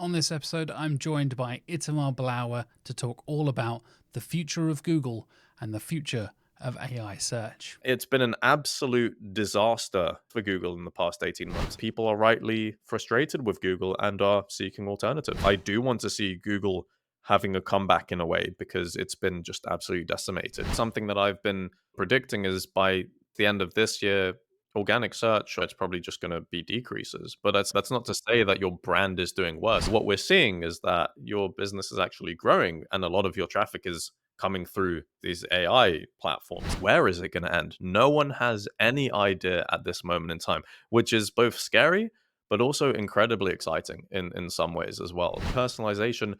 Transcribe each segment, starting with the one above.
On this episode, I'm joined by Itamar Blauer to talk all about the future of Google and the future of AI search. It's been an absolute disaster for Google in the past 18 months. People are rightly frustrated with Google and are seeking alternatives. I do want to see Google having a comeback in a way because it's been just absolutely decimated. Something that I've been predicting is by the end of this year, organic search, it's probably just going to be decreases. But that's not to say that your brand is doing worse. What we're seeing is that your business is actually growing and a lot of your traffic is coming through these AI platforms. Where is it going to end? No one has any idea at this moment in time, which is both scary, but also incredibly exciting in some ways as well. Personalization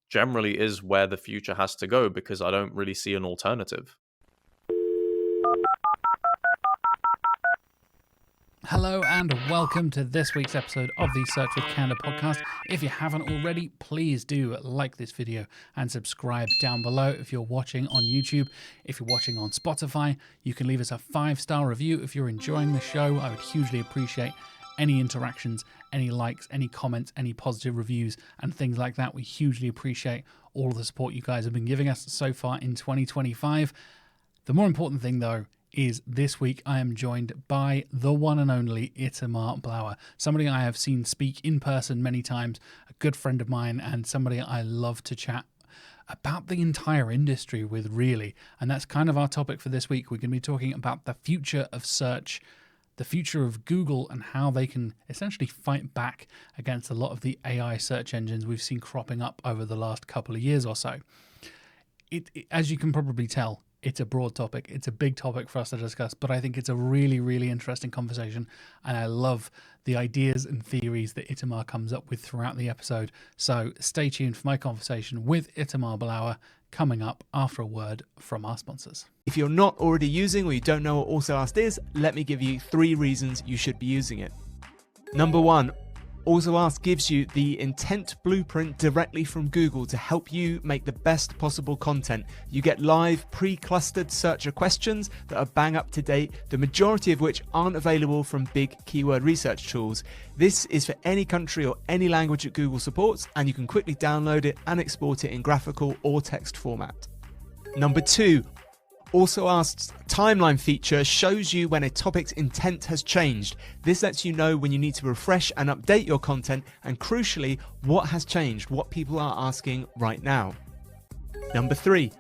generally is where the future has to go because I don't really see an alternative. Hello and welcome to this week's episode of the Search with Candour podcast. If you haven't already, please do like this video and subscribe down below if you're watching on YouTube. If you're watching on Spotify, you can leave us a 5-star review if you're enjoying the show. I would hugely appreciate any interactions, any likes, any comments, any positive reviews and things like that. We hugely appreciate all of the support you guys have been giving us so far in 2025. The more important thing though is this week I am joined by the one and only Itamar Blauer, somebody I have seen speak in person many times, a good friend of mine and somebody I love to chat about the entire industry with, really. And that's kind of our topic for this week. We're going to be talking about the future of search, the future of Google and how they can essentially fight back against a lot of the AI search engines we've seen cropping up over the last couple of years or so. As you can probably tell, it's a broad topic. It's a big topic for us to discuss, but I think it's a really, really interesting conversation. And I love the ideas and theories that Itamar comes up with throughout the episode. So stay tuned for my conversation with Itamar Blauer coming up after a word from our sponsors. If you're not already using or you don't know what AlsoAsked is, let me give you 3 reasons you should be using it. Number 1, AlsoAsked gives you the intent blueprint directly from Google to help you make the best possible content. You get live pre-clustered searcher questions that are bang up to date, the majority of which aren't available from big keyword research tools. This is for any country or any language that Google supports, and you can quickly download it and export it in graphical or text format. Number 2, AlsoAsked's timeline feature shows you when a topic's intent has changed. This lets you know when you need to refresh and update your content, and crucially, what has changed, what people are asking right now. Number 3,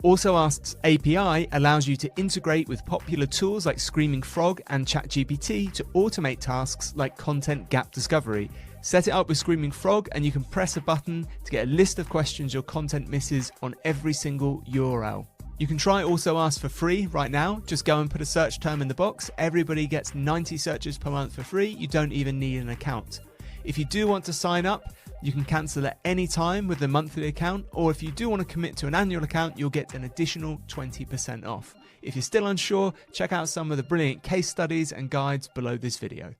AlsoAsked's API allows you to integrate with popular tools like Screaming Frog and ChatGPT to automate tasks like content gap discovery. Set it up with Screaming Frog and you can press a button to get a list of questions your content misses on every single URL. You can try AlsoAsked for free right now. Just go and put a search term in the box. Everybody gets 90 searches per month for free. You don't even need an account. If you do want to sign up, you can cancel at any time with a monthly account, or if you do want to commit to an annual account, you'll get an additional 20% off. If you're still unsure, check out some of the brilliant case studies and guides below this video.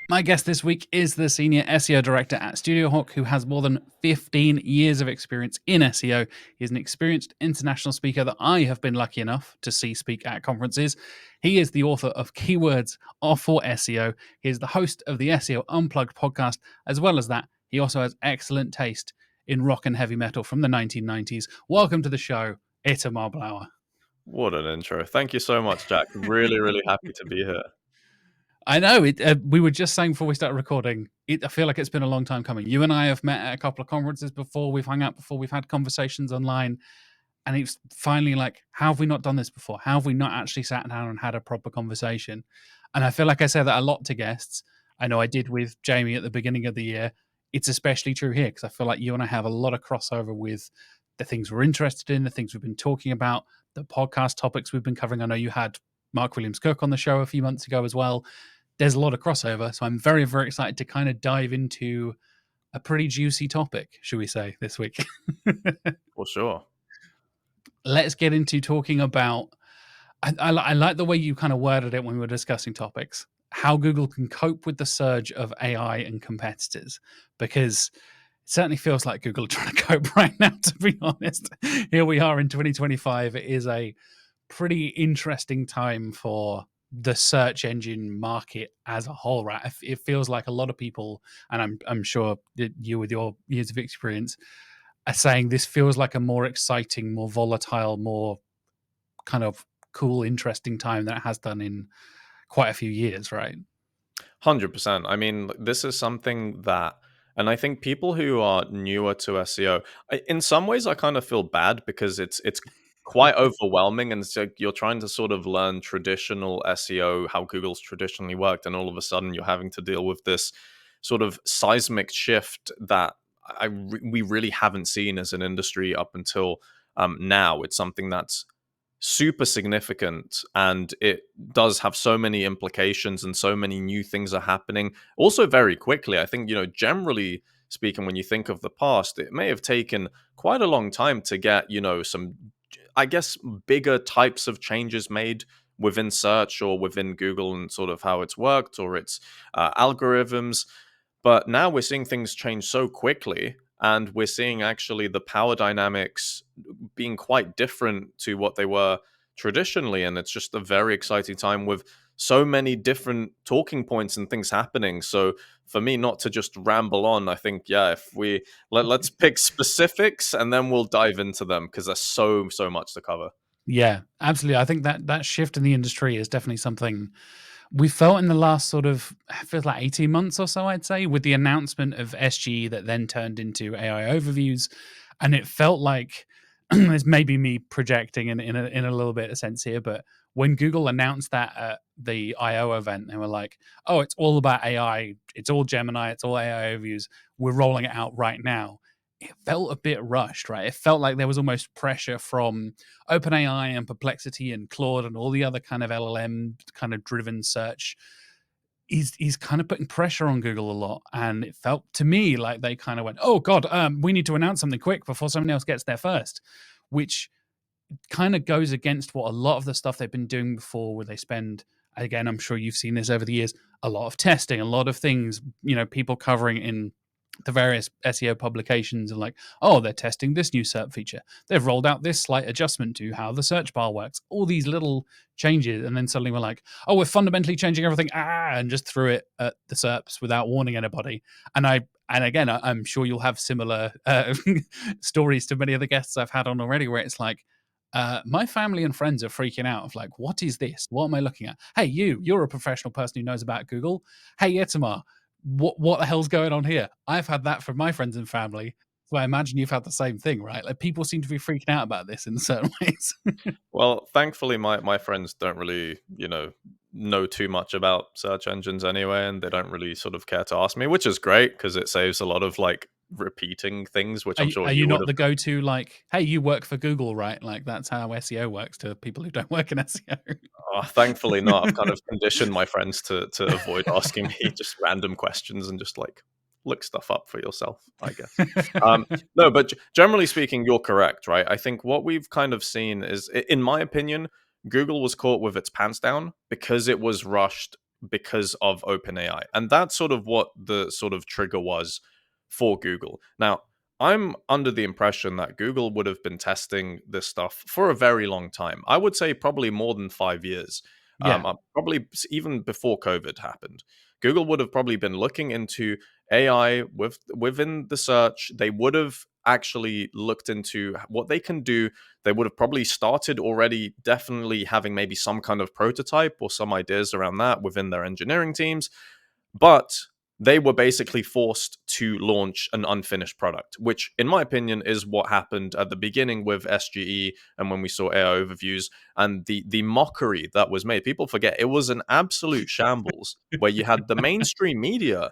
My guest this week is the Senior SEO Director at StudioHawk, who has more than 15 years of experience in SEO. He's an experienced international speaker that I have been lucky enough to see speak at conferences. He is the author of Keywords for SEO. He is the host of the SEO Unplugged podcast. As well as that, he also has excellent taste in rock and heavy metal from the 1990s. Welcome to the show, Itamar Blauer. What an intro. Thank you so much, Jack. Really, really happy to be here. I know. We were just saying before we started recording, I feel like it's been a long time coming. You and I have met at a couple of conferences before. We've hung out before. We've had conversations online. And it's finally like, how have we not done this before? How have we not actually sat down and had a proper conversation? And I feel like I say that a lot to guests. I know I did with Jamie at the beginning of the year. It's especially true here because I feel like you and I have a lot of crossover with the things we're interested in, the things we've been talking about, the podcast topics we've been covering. I know you had Mark Williams-Cook on the show a few months ago as well. There's a lot of crossover. So I'm very, very excited to kind of dive into a pretty juicy topic, should we say, this week. For sure. Let's get into talking about, I like the way you kind of worded it when we were discussing topics, how Google can cope with the surge of AI and competitors, because it certainly feels like Google are trying to cope right now, to be honest. Here we are in 2025. It is a pretty interesting time for the search engine market as a whole, right? It feels like a lot of people, and I'm sure that you, with your years of experience, are saying this feels like a more exciting, more volatile, more kind of cool, interesting time than it has done in quite a few years, right? 100%. I mean, this is something that, and I think people who are newer to SEO, in some ways, I kind of feel bad because it's quite overwhelming, and so you're trying to sort of learn traditional SEO, how Google's traditionally worked, and all of a sudden you're having to deal with this sort of seismic shift that we really haven't seen as an industry up until now. It's something that's super significant, and it does have so many implications, and so many new things are happening also very quickly. I think, generally speaking, when you think of the past, it may have taken quite a long time to get, some, I guess, bigger types of changes made within search or within Google, and sort of how it's worked or its algorithms. But now we're seeing things change so quickly, and we're seeing actually the power dynamics being quite different to what they were traditionally. And it's just a very exciting time with so many different talking points and things happening. So for me, not to just ramble on, I think, yeah, if we let's pick specifics and then we'll dive into them, because there's so much to cover. Yeah, absolutely. I think that shift in the industry is definitely something we felt in the last sort of, it feels like 18 months or so, I'd say, with the announcement of SGE that then turned into AI overviews. And it felt like, it's maybe me projecting in a little bit of sense here, but when Google announced that at the I/O event, they were like, "Oh, it's all about AI. It's all Gemini. It's all AI overviews. We're rolling it out right now." It felt a bit rushed, right? It felt like there was almost pressure from OpenAI and Perplexity and Claude and all the other kind of LLM kind of driven search. He's kind of putting pressure on Google a lot, and it felt to me like they kind of went, "Oh God, we need to announce something quick before someone else gets there first," which kind of goes against what a lot of the stuff they've been doing before, where they spend, again, I'm sure you've seen this over the years, a lot of testing, a lot of things, people covering in the various SEO publications are like, oh, they're testing this new SERP feature. They've rolled out this slight adjustment to how the search bar works. All these little changes, and then suddenly we're like, oh, we're fundamentally changing everything, and just threw it at the SERPs without warning anybody. And again, I'm sure you'll have similar stories to many of the guests I've had on already, where it's like, my family and friends are freaking out of like, what is this? What am I looking at? Hey, you're a professional person who knows about Google. Hey, Itamar, what the hell's going on here? I've had that from my friends and family. So I imagine you've had the same thing, right? Like people seem to be freaking out about this in certain ways. Well, thankfully, my friends don't really, know too much about search engines anyway, and they don't really sort of care to ask me, which is great because it saves a lot of like repeating things, which I'm sure Are you you would not have. the go-to, like, hey, you work for Google, right? Like that's how SEO works to people who don't work in SEO. Oh, thankfully not. I've kind of conditioned my friends to avoid asking me just random questions and just like look stuff up for yourself, I guess. Um, no, but generally speaking, you're correct, right? I think what we've kind of seen is, in my opinion, Google was caught with its pants down because it was rushed because of OpenAI. And that's sort of what the sort of trigger was for Google. Now, I'm under the impression that Google would have been testing this stuff for a very long time. I would say probably more than 5 years. Yeah. Probably even before COVID happened. Google would have probably been looking into AI within the search. They would have actually looked into what they can do. They would have probably started already, definitely having maybe some kind of prototype or some ideas around that within their engineering teams. But they were basically forced to launch an unfinished product, which, in my opinion, is what happened at the beginning with SGE and when we saw AI overviews and the mockery that was made. People forget it was an absolute shambles where you had the mainstream media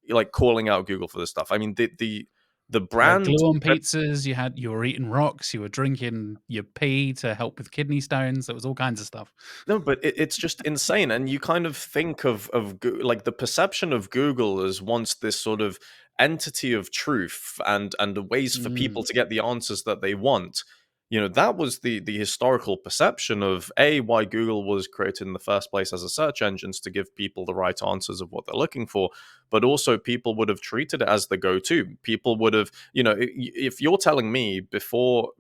like calling out Google for this stuff. I mean, the You had brand. glue on pizzas, you were eating rocks, you were drinking your pee to help with kidney stones. There was all kinds of stuff. No, but it's just insane, and you kind of think of like the perception of Google as once this sort of entity of truth and the ways for Mm. people to get the answers that they want. That was the historical perception of why Google was created in the first place as a search engine, to give people the right answers of what they're looking for. But also, people would have treated it as the go-to. People would have, if you're telling me before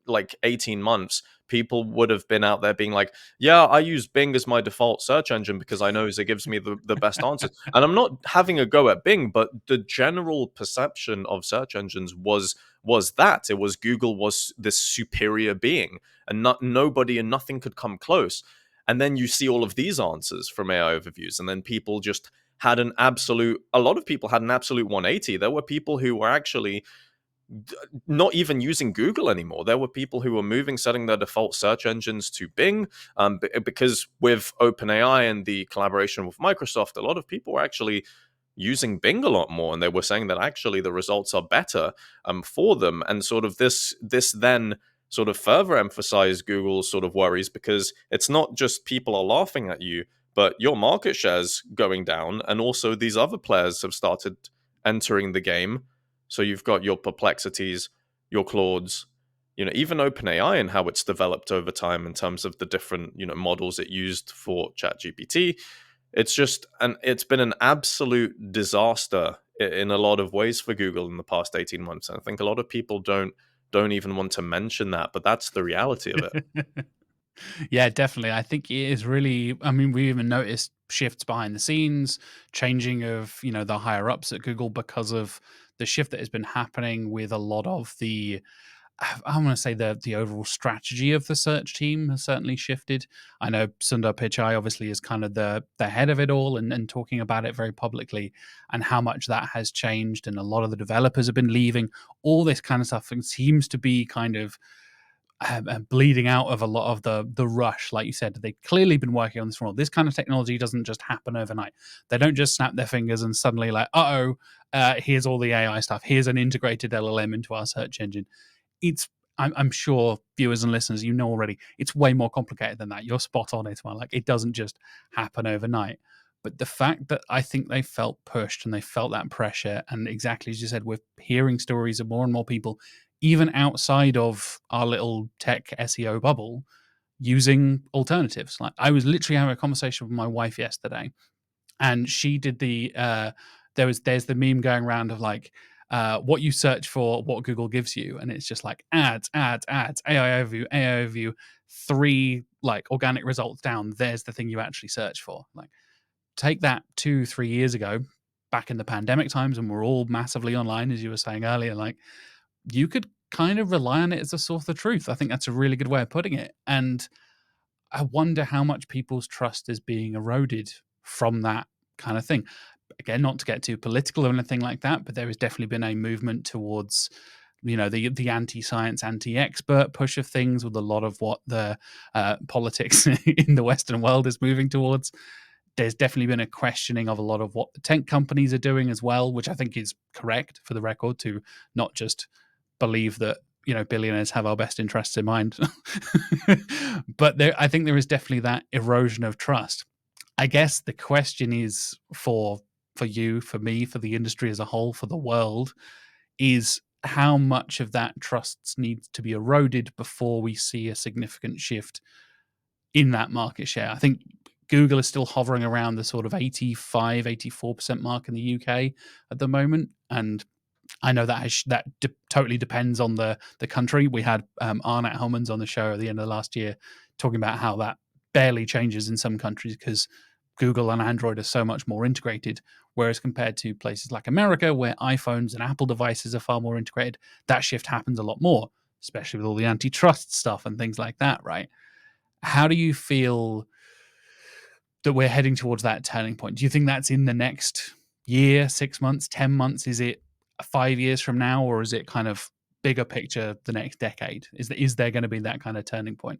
like 18 months, people would have been out there being like, yeah, I use Bing as my default search engine because I know it gives me the best answers. And I'm not having a go at Bing, but the general perception of search engines was that it was Google was this superior being, and nobody and nothing could come close. And then you see all of these answers from AI overviews, and then people just had a lot of people had an absolute 180. There were people who were actually not even using Google anymore. There were people who were setting their default search engines to Bing, because with OpenAI and the collaboration with Microsoft, a lot of people were actually using Bing a lot more, and they were saying that actually the results are better for them. And sort of this then sort of further emphasized Google's sort of worries, because it's not just people are laughing at you, but your market share's going down, and also these other players have started entering the game. So you've got your Perplexities, your Claudes, even OpenAI and how it's developed over time in terms of the different, models it used for ChatGPT. It's been an absolute disaster in a lot of ways for Google in the past 18 months. And I think a lot of people don't even want to mention that, but that's the reality of it. Yeah, definitely. I think it is really, I mean, we even noticed shifts behind the scenes, changing of, the higher ups at Google because of the shift that has been happening with a lot of the, I want to say the overall strategy of the search team has certainly shifted. I know Sundar Pichai obviously is kind of the head of it all, and talking about it very publicly, and how much that has changed. And a lot of the developers have been leaving, all this kind of stuff, and seems to be kind of bleeding out of a lot of the rush. Like you said, they've clearly been working on this for a while. This kind of technology doesn't just happen overnight. They don't just snap their fingers and suddenly like, here's all the AI stuff. Here's an integrated LLM into our search engine. I'm sure viewers and listeners, already, it's way more complicated than that. You're spot on, Itamar. Like, it doesn't just happen overnight. But the fact that I think they felt pushed and they felt that pressure, and exactly as you said, we're hearing stories of more and more people, even outside of our little tech SEO bubble, using alternatives. Like, I was literally having a conversation with my wife yesterday, and she did there's the meme going around of like, what you search for, what Google gives you, and it's just like ads, AI overview, 3 like organic results down. There's the thing you actually search for. Like, take that 2-3 years ago, back in the pandemic times, and we're all massively online, as you were saying earlier. Like, you could kind of rely on it as a source of truth. I think that's a really good way of putting it. And I wonder how much people's trust is being eroded from that kind of thing. Again, not to get too political or anything like that, but there has definitely been a movement towards, the anti-science, anti-expert push of things, with a lot of what the politics in the Western world is moving towards. There's definitely been a questioning of a lot of what the tech companies are doing as well, which I think is correct, for the record, to not just believe that billionaires have our best interests in mind. But I think there is definitely that erosion of trust. I guess the question is, for you, for me, for the industry as a whole, for the world, is how much of that trust needs to be eroded before we see a significant shift in that market share. I think Google is still hovering around the sort of 85-84% mark in the UK at the moment, and I know that totally depends on the country. We had Arnett Hellmans on the show at the end of last year talking about how that barely changes in some countries because Google and Android are so much more integrated, whereas compared to places like America, where iPhones and Apple devices are far more integrated, that shift happens a lot more, especially with all the antitrust stuff and things like that, right? How do you feel that we're heading towards that turning point? Do you think that's in the next year, 6 months, 10 months? Is it 5 years from now, or is it kind of bigger picture the next decade? Is there going to be that kind of turning point?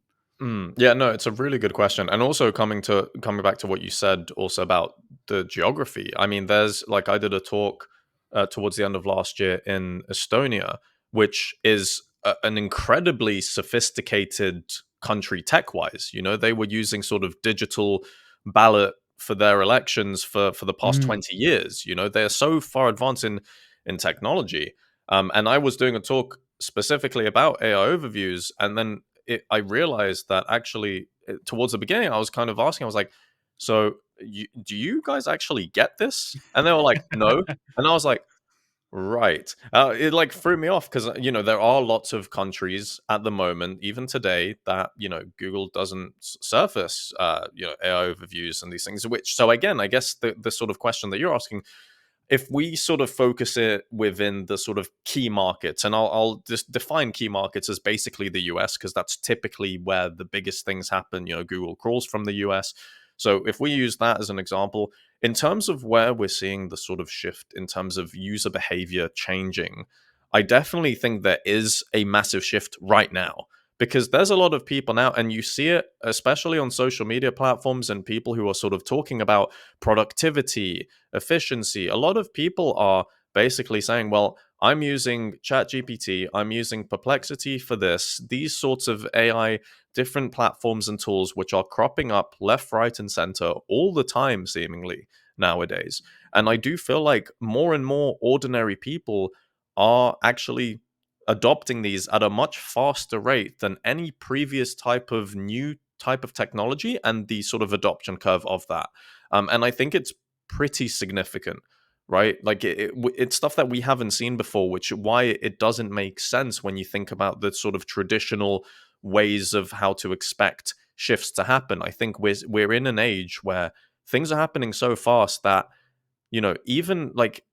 Yeah, no, it's a really good question. And also coming back to what you said also about the geography. I mean, I did a talk towards the end of last year in Estonia, which is an incredibly sophisticated country tech-wise. They were using sort of digital ballot for their elections for the past 20 years. They are so far advanced in technology. And I was doing a talk specifically about AI overviews, and then I realized that actually towards the beginning, I was kind of asking, I was like, so do you guys actually get this? And they were like, no. And I was like, Right. It like threw me off because, there are lots of countries at the moment, even today, that, Google doesn't surface, AI overviews and these things, which, so again, I guess the sort of question that you're asking, if we sort of focus it within the sort of key markets, and I'll just define key markets as basically the US, because that's typically where the biggest things happen. Google crawls from the US. So if we use that as an example, in terms of where we're seeing the sort of shift in terms of user behavior changing, I definitely think there is a massive shift right now, because there's a lot of people now, and you see it especially on social media platforms and people who are sort of talking about productivity, efficiency. A lot of people are basically saying, well, I'm using ChatGPT, I'm using Perplexity for this, these sorts of AI, different platforms and tools which are cropping up left, right, and center all the time, seemingly nowadays. And I do feel like more and more ordinary people are actually adopting these at a much faster rate than any previous type of new type of technology, and the sort of adoption curve of that. And I think it's pretty significant, right? Like it's stuff that we haven't seen before, which why it doesn't make sense when you think about the sort of traditional ways of how to expect shifts to happen. I think we're in an age where things are happening so fast that, even like,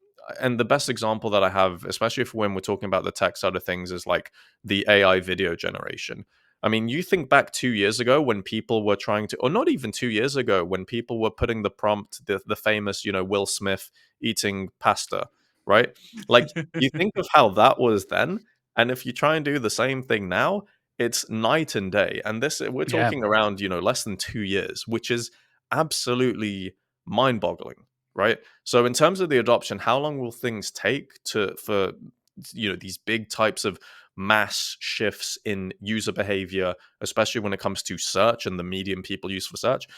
and the best example that I have, especially if when we're talking about the tech side of things, is like the AI video generation. I mean, you think back 2 years ago when people were trying to, or not even 2 years ago, when people were putting the prompt, the famous, Will Smith eating pasta, right? Like, you think of how that was then, and if you try and do the same thing now, it's night and day. And this, we're Yeah. talking around, less than 2 years, which is absolutely mind-boggling, right? So in terms of the adoption, how long will things take for these big types of mass shifts in user behavior, especially when it comes to search and the medium people use for search?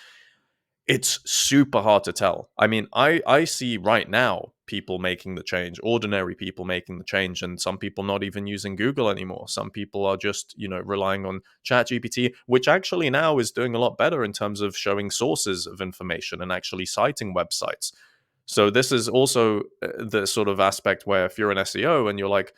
It's super hard to tell. I mean, I see right now people making the change, ordinary people making the change, and some people not even using Google anymore. Some people are just, relying on ChatGPT, which actually now is doing a lot better in terms of showing sources of information and actually citing websites. So this is also the sort of aspect where if you're an SEO and you're like,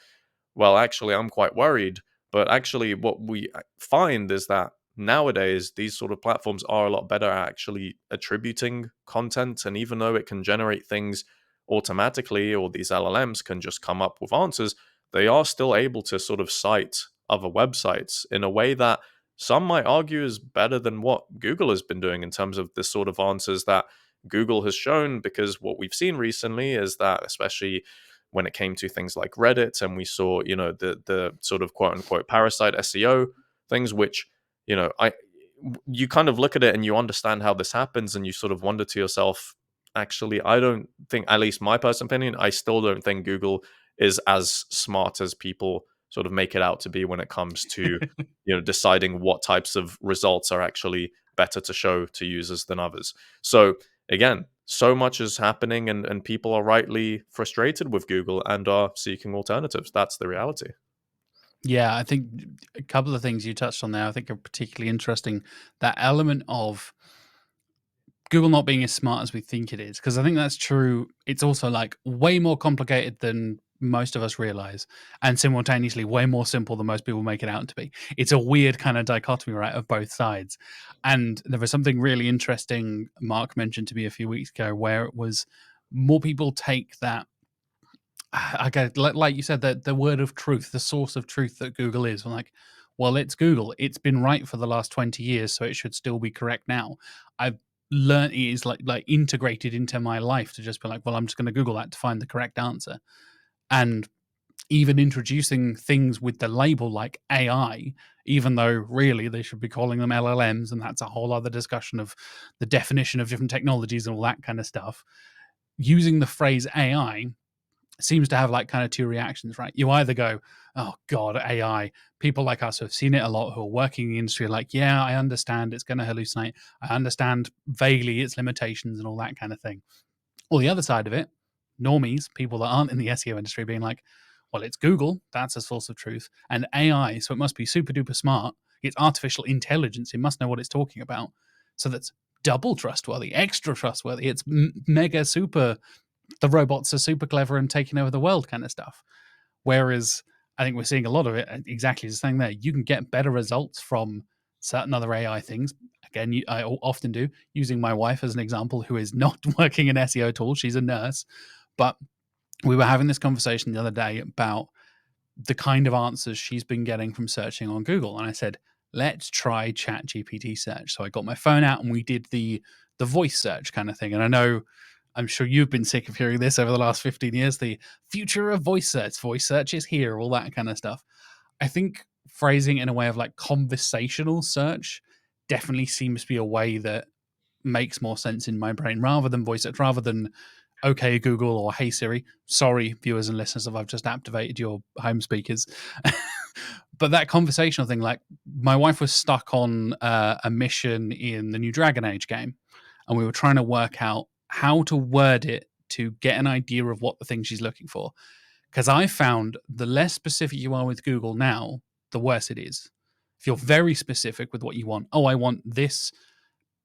well, actually, I'm quite worried. But actually, what we find is that nowadays, these sort of platforms are a lot better at actually attributing content. And even though it can generate things automatically, or these LLMs can just come up with answers, they are still able to sort of cite other websites in a way that some might argue is better than what Google has been doing in terms of the sort of answers that Google has shown. Because what we've seen recently is that, especially when it came to things like Reddit, and we saw, the sort of quote unquote parasite SEO things, which, I you kind of look at it and you understand how this happens, and you sort of wonder to yourself, actually, I don't think, at least my personal opinion, I still don't think Google is as smart as people sort of make it out to be when it comes to, deciding what types of results are actually better to show to users than others. So again, so much is happening, and people are rightly frustrated with Google and are seeking alternatives. That's the reality. Yeah, I think a couple of things you touched on there I think are particularly interesting. That element of Google not being as smart as we think it is, because I think that's true. It's also like way more complicated than most of us realize, and simultaneously way more simple than most people make it out to be. It's a weird kind of dichotomy, right, of both sides. And there was something really interesting Mark mentioned to me a few weeks ago, where it was more people take that, I get, like you said, that the word of truth, the source of truth that Google is. I'm like, well, it's Google. It's been right for the last 20 years, so it should still be correct now. I've learned it is like integrated into my life to just be like, well, I'm just going to Google that to find the correct answer. And even introducing things with the label like AI, even though really they should be calling them LLMs, and that's a whole other discussion of the definition of different technologies and all that kind of stuff. Using the phrase AI seems to have like kind of two reactions, right? You either go, oh God, AI. People like us who have seen it a lot, who are working in the industry, are like, yeah, I understand it's going to hallucinate. I understand vaguely its limitations and all that kind of thing. Or the other side of it, normies, people that aren't in the SEO industry, being like, well, it's Google, that's a source of truth, and AI, so it must be super duper smart. It's artificial intelligence, it must know what it's talking about. So that's double trustworthy, extra trustworthy. It's mega super the robots are super clever and taking over the world kind of stuff. Whereas I think we're seeing a lot of it exactly the same there. You can get better results from certain other AI things. Again, I often do, using my wife as an example, who is not working in SEO at all. She's a nurse. But we were having this conversation the other day about the kind of answers she's been getting from searching on Google. And I said, let's try Chat GPT search. So I got my phone out and we did the voice search kind of thing. And I know, I'm sure you've been sick of hearing this over the last 15 years, the future of voice search is here, all that kind of stuff. I think phrasing in a way of like conversational search definitely seems to be a way that makes more sense in my brain rather than voice search, rather than okay Google or hey Siri. Sorry, viewers and listeners, if I've just activated your home speakers. But that conversational thing, like my wife was stuck on a mission in the new Dragon Age game, and we were trying to work out how to word it to get an idea of what the thing she's looking for. Because I found the less specific you are with Google now, the worse it is. If you're very specific with what you want, oh, I want this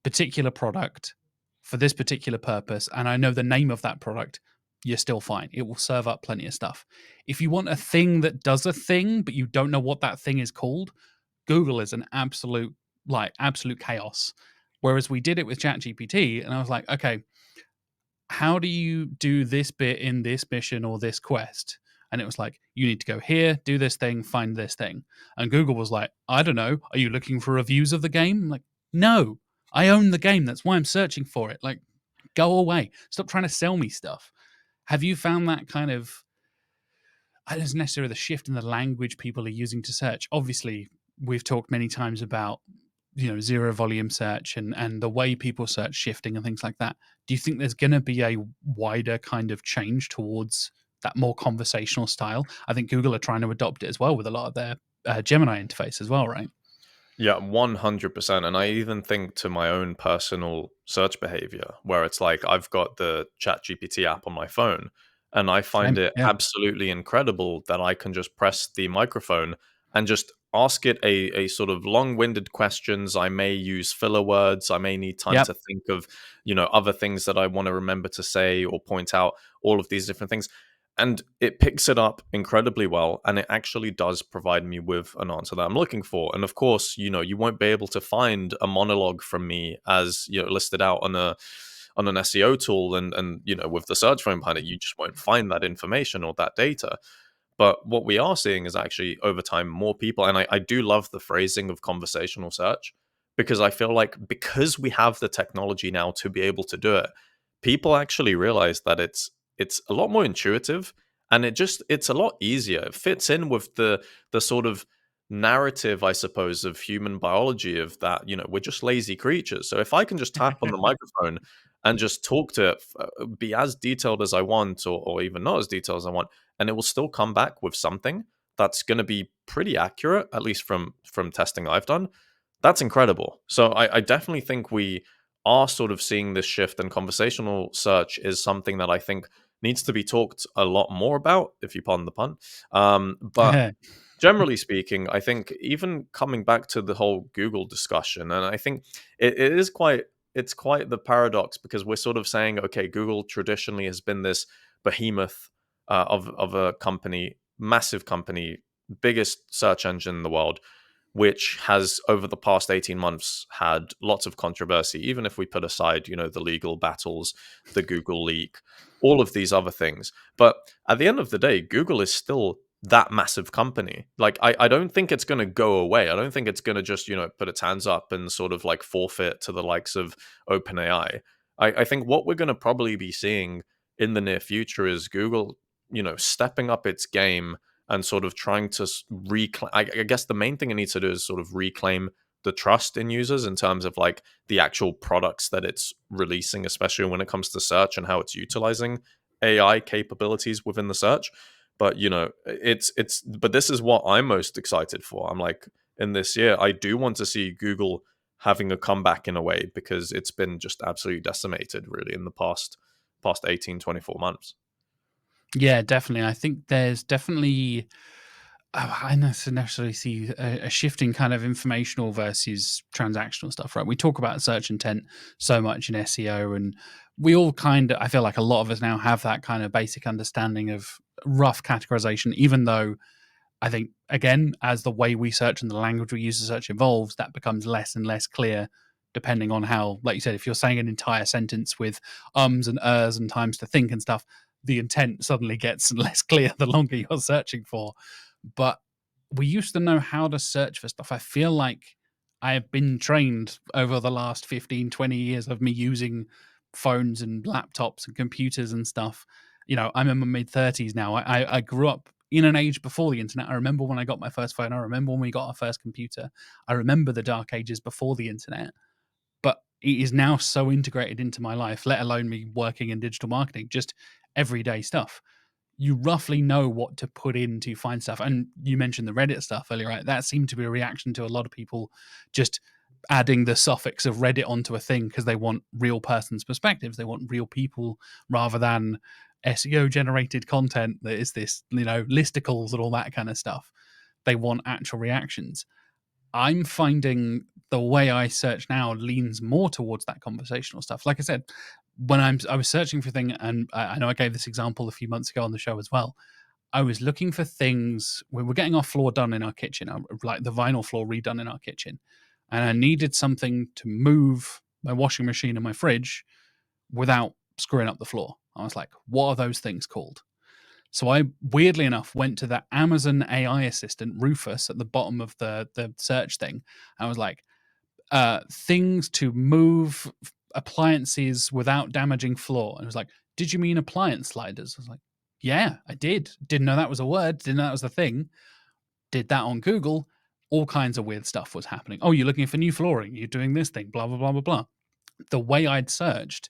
particular product for this particular purpose, and I know the name of that product, you're still fine. It will serve up plenty of stuff. If you want a thing that does a thing, but you don't know what that thing is called, Google is an absolute chaos. Whereas we did it with ChatGPT, and I was like, okay, how do you do this bit in this mission or this quest? And it was like, you need to go here, do this thing, find this thing. And Google was like, I don't know. Are you looking for reviews of the game? I'm like, no, I own the game. That's why I'm searching for it. Like, go away. Stop trying to sell me stuff. Have you found that kind of, I don't know necessarily the shift in the language people are using to search? Obviously, we've talked many times about, zero volume search and the way people search shifting and things like that. Do you think there's going to be a wider kind of change towards that more conversational style? I think Google are trying to adopt it as well with a lot of their Gemini interface as well, right? Yeah, 100%. And I even think to my own personal search behavior, where it's like I've got the ChatGPT app on my phone, and I find Same, it yeah. absolutely incredible that I can just press the microphone and just ask it a sort of long-winded questions. I may use filler words. I may need time Yep. to think of, other things that I want to remember to say or point out, all of these different things. And it picks it up incredibly well, and it actually does provide me with an answer that I'm looking for. And of course, you won't be able to find a monologue from me as listed out on an SEO tool, and with the search frame behind it, you just won't find that information or that data. But what we are seeing is actually over time more people, and I do love the phrasing of conversational search, because I feel like because we have the technology now to be able to do it, people actually realize that it's a lot more intuitive, and it's a lot easier. It fits in with the sort of narrative, I suppose, of human biology, of that, we're just lazy creatures. So if I can just tap on the microphone and just talk to it, be as detailed as I want, or even not as detailed as I want, and it will still come back with something that's going to be pretty accurate, at least from testing I've done. That's incredible. So I definitely think we are sort of seeing this shift, and conversational search is something that I think needs to be talked a lot more about, if you pardon the pun. But generally speaking, I think even coming back to the whole Google discussion, and I think it's quite the paradox, because we're sort of saying, okay, Google traditionally has been this behemoth of a company, massive company, biggest search engine in the world, which has over the past 18 months had lots of controversy, even if we put aside, the legal battles, the Google leak, all of these other things. But at the end of the day, Google is still that massive company. Like, I don't think it's going to go away. I don't think it's going to just, put its hands up and sort of like forfeit to the likes of OpenAI. I think what we're going to probably be seeing in the near future is Google, stepping up its game and sort of trying to reclaim. I guess the main thing it needs to do is sort of reclaim the trust in users in terms of like the actual products that it's releasing, especially when it comes to search and how it's utilizing AI capabilities within the search. But but this is what I'm most excited for. I'm like, in this year, I do want to see Google having a comeback in a way, because it's been just absolutely decimated really in the past 18, 24 months. Yeah, definitely. I think there's definitely I don't necessarily see a shift in kind of informational versus transactional stuff, right? We talk about search intent so much in SEO, and we all I feel like a lot of us now have that kind of basic understanding of rough categorization, even though I think, again, as the way we search and the language we use to search evolves, that becomes less and less clear depending on how, like you said, if you're saying an entire sentence with ums and ers and times to think and stuff, the intent suddenly gets less clear the longer you're searching for. But we used to know how to search for stuff. I feel like I have been trained over the last 15, 20 years of me using phones and laptops and computers and stuff. I'm in my mid 30s now. I grew up in an age before the internet. I remember when I got my first phone. I remember when we got our first computer. I remember the dark ages before the internet. But it is now so integrated into my life, let alone me working in digital marketing, just everyday stuff. You roughly know what to put in to find stuff. And you mentioned the Reddit stuff earlier, right? That seemed to be a reaction to a lot of people just adding the suffix of Reddit onto a thing because they want real person's perspectives. They want real people rather than SEO generated content that is this, listicles and all that kind of stuff. They want actual reactions. I'm finding the way I search now leans more towards that conversational stuff. Like I said, when I was searching for things, and I know I gave this example a few months ago on the show as well. I was looking for things. We were getting our floor done in our kitchen, like the vinyl floor redone in our kitchen, and I needed something to move my washing machine and my fridge without screwing up the floor. I was like, what are those things called? So I, weirdly enough, went to the Amazon AI assistant, Rufus, at the bottom of the search thing. I was like, things to move appliances without damaging floor. And it was like, did you mean appliance sliders? I was like, yeah, I did. Didn't know that was a word. Didn't know that was the thing. Did that on Google. All kinds of weird stuff was happening. Oh, you're looking for new flooring. You're doing this thing, blah, blah, blah, blah, blah. The way I'd searched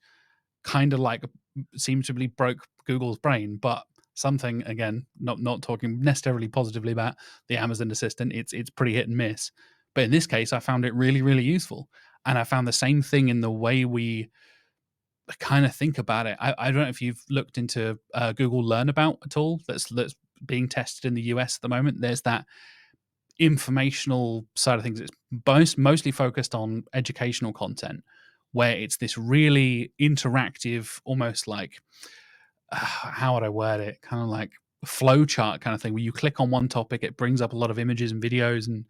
kind of like seems to be broke Google's brain, but something, again, not talking necessarily positively about the Amazon assistant. It's pretty hit and miss. But in this case, I found it really, really useful. And I found the same thing in the way we kind of think about it. I don't know if you've looked into Google Learnabout at all. That's being tested in the US at the moment. There's that informational side of things. It's mostly focused on educational content, where it's this really interactive, almost like how would I word it? Kind of like a flow chart kind of thing, where you click on one topic, it brings up a lot of images and videos and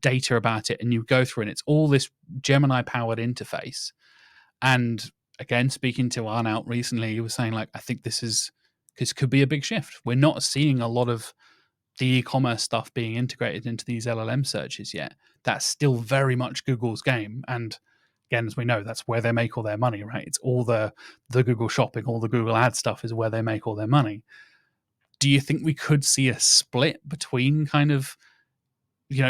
data about it, and you go through, and it's all this Gemini powered interface. And again, speaking to Arnout recently, he was saying, like, I think this could be a big shift. We're not seeing a lot of the e-commerce stuff being integrated into these LLM searches yet. That's still very much Google's game. And again, as we know, that's where they make all their money, right? It's all the Google shopping, all the Google ad stuff is where they make all their money. Do you think we could see a split between kind of,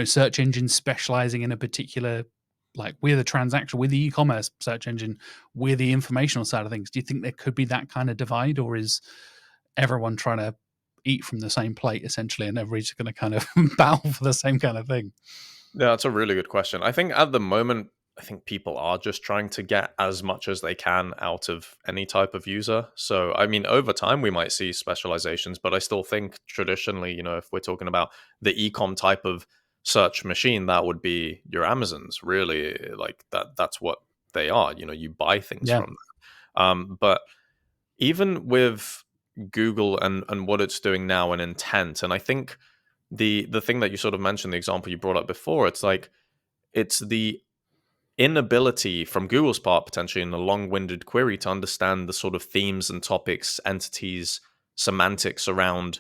search engines specializing in a particular, like we're the transactional, we're the e-commerce search engine, we're the informational side of things? Do you think there could be that kind of divide, or is everyone trying to eat from the same plate essentially, and everybody's going to kind of battle for the same kind of thing? Yeah, that's a really good question. I think at the moment, people are just trying to get as much as they can out of any type of user. So, I mean, over time, we might see specializations, but I still think traditionally, if we're talking about the ecom type of search machine, that would be your Amazons, really. Like that's what they are. You buy things Yeah. from them. But even with Google and what it's doing now and intent, and I think the thing that you sort of mentioned, the example you brought up before, it's like it's the inability from Google's part, potentially in a long-winded query, to understand the sort of themes and topics, entities, semantics around,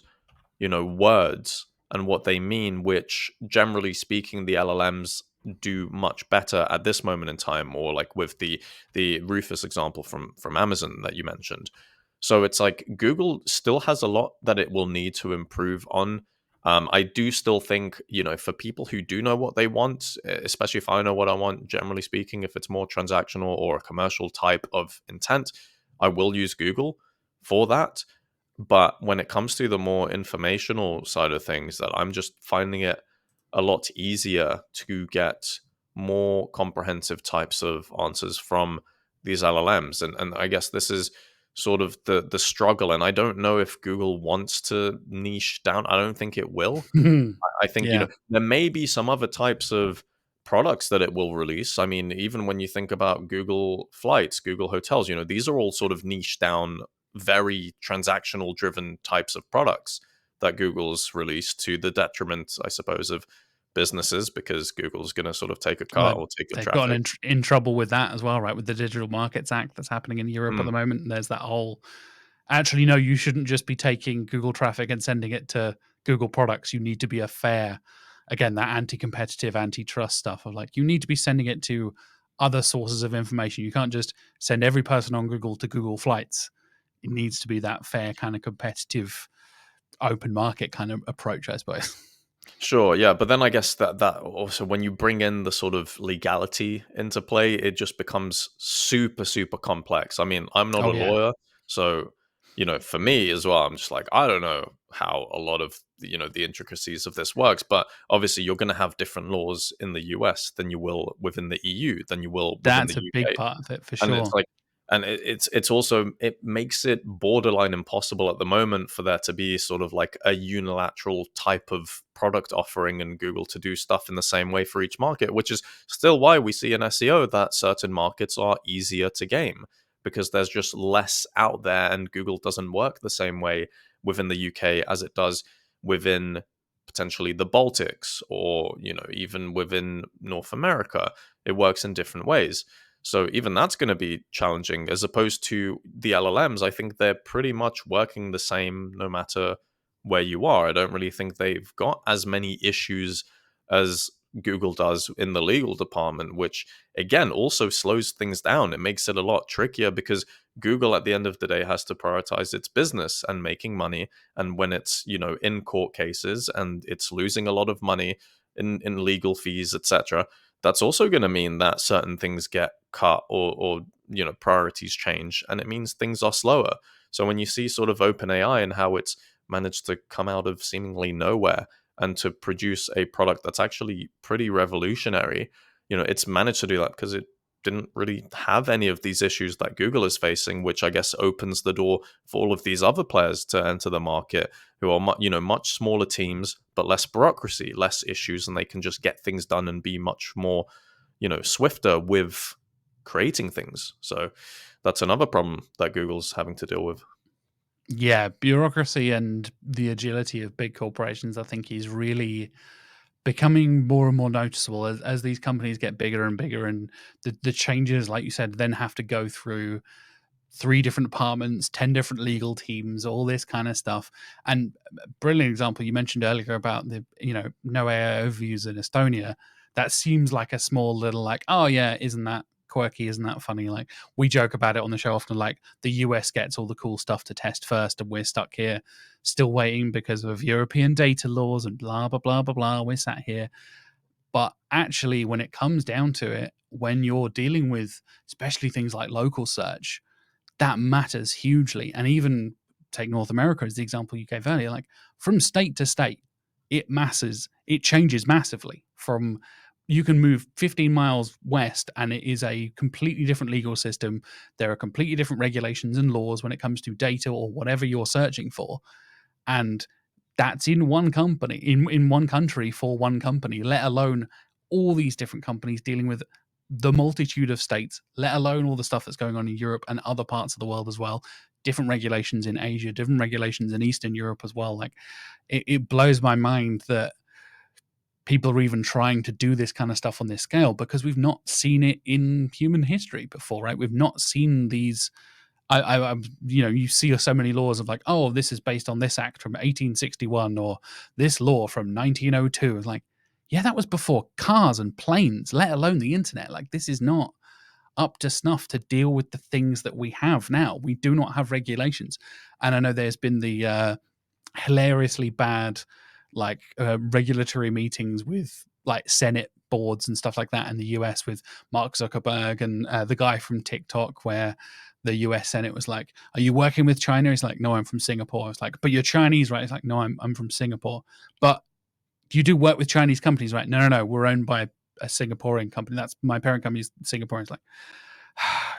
words and what they mean, which generally speaking, the LLMs do much better at this moment in time, or like with the Rufus example from Amazon that you mentioned. So it's like Google still has a lot that it will need to improve on. I do still think, for people who do know what they want, especially if I know what I want, generally speaking, if it's more transactional or a commercial type of intent, I will use Google for that. But when it comes to the more informational side of things, that I'm just finding it a lot easier to get more comprehensive types of answers from these LLMs. And I guess this is sort of the struggle. And I don't know if Google wants to niche down. I don't think it will. I think, Yeah. there may be some other types of products that it will release. I mean, even when you think about Google Flights, Google Hotels, these are all sort of niche down, very transactional driven types of products that Google's released, to the detriment, I suppose, of businesses, because Google's going to sort of take a cut Well, or take the they've gotten traffic. in trouble with that as well, right? With the Digital Markets Act that's happening in Europe at Mm, the moment. And there's that whole, actually, no, you shouldn't just be taking Google traffic and sending it to Google products. You need to be a fair, again, that anti-competitive, antitrust stuff of like, you need to be sending it to other sources of information. You can't just send every person on Google to Google Flights. It needs to be that fair kind of competitive, open market kind of approach, I suppose. Sure, yeah, but then I guess that also, when you bring in the sort of legality into play, it just becomes super, super complex. I mean, I'm not a Oh yeah, lawyer, so for me as well, I'm just like, I don't know how a lot of the intricacies of this works. But obviously, you're going to have different laws in the US than you will within the EU, than you will within the that's a big UK. part of it for And it's sure. like, and it's also, it makes it borderline impossible at the moment for there to be sort of like a unilateral type of product offering, and Google to do stuff in the same way for each market, which is still why we see in SEO that certain markets are easier to game, because there's just less out there, and Google doesn't work the same way within the UK as it does within potentially the Baltics, or even within North America. It works in different ways. So even that's going to be challenging, as opposed to the LLMs. I think they're pretty much working the same no matter where you are. I don't really think they've got as many issues as Google does in the legal department, which again also slows things down. It makes it a lot trickier, because Google at the end of the day has to prioritize its business and making money. And when it's, in court cases and it's losing a lot of money in legal fees, etc., that's also going to mean that certain things get cut, or priorities change, and it means things are slower. So when you see sort of OpenAI and how it's managed to come out of seemingly nowhere and to produce a product that's actually pretty revolutionary, it's managed to do that because it didn't really have any of these issues that Google is facing, which I guess opens the door for all of these other players to enter the market, who are much smaller teams, but less bureaucracy, less issues, and they can just get things done and be much more swifter with creating things. So that's another problem that Google's having to deal with. Yeah, bureaucracy and the agility of big corporations, I think, is really becoming more and more noticeable as these companies get bigger and bigger, and the changes, like you said, then have to go through 3 different departments, 10 different legal teams, all this kind of stuff. And brilliant example you mentioned earlier about the, no AI overviews in Estonia. That seems like a small little like, oh yeah, isn't that quirky? Isn't that funny? Like, we joke about it on the show often, like the US gets all the cool stuff to test first, and we're stuck here still waiting because of European data laws and blah, blah, blah, blah, blah. We're sat here. But actually, when it comes down to it, when you're dealing with especially things like local search, that matters hugely. And even take North America as the example you gave earlier, like from state to state, it changes massively. From, you can move 15 miles west and it is a completely different legal system. There are completely different regulations and laws when it comes to data or whatever you're searching for. And that's in one company, in one country for one company, let alone all these different companies dealing with the multitude of states, let alone all the stuff that's going on in Europe and other parts of the world as well. Different regulations in Asia, different regulations in Eastern Europe as well. Like, it blows my mind that people are even trying to do this kind of stuff on this scale, because we've not seen it in human history before, right? We've not seen these. You see so many laws of like, oh, this is based on this act from 1861 or this law from 1902. It's like, yeah, that was before cars and planes, let alone the internet. Like, this is not up to snuff to deal with the things that we have now. We do not have regulations. And I know there's been the hilariously bad regulatory meetings with like Senate boards and stuff like that in the US with Mark Zuckerberg and the guy from TikTok, where the US Senate was like, are you working with China? He's like, no, I'm from Singapore. It's like, but you're Chinese, right? It's like, no, I'm from Singapore. But you do work with Chinese companies, right? No, we're owned by a Singaporean company. That's my parent company is Singaporean. It's like,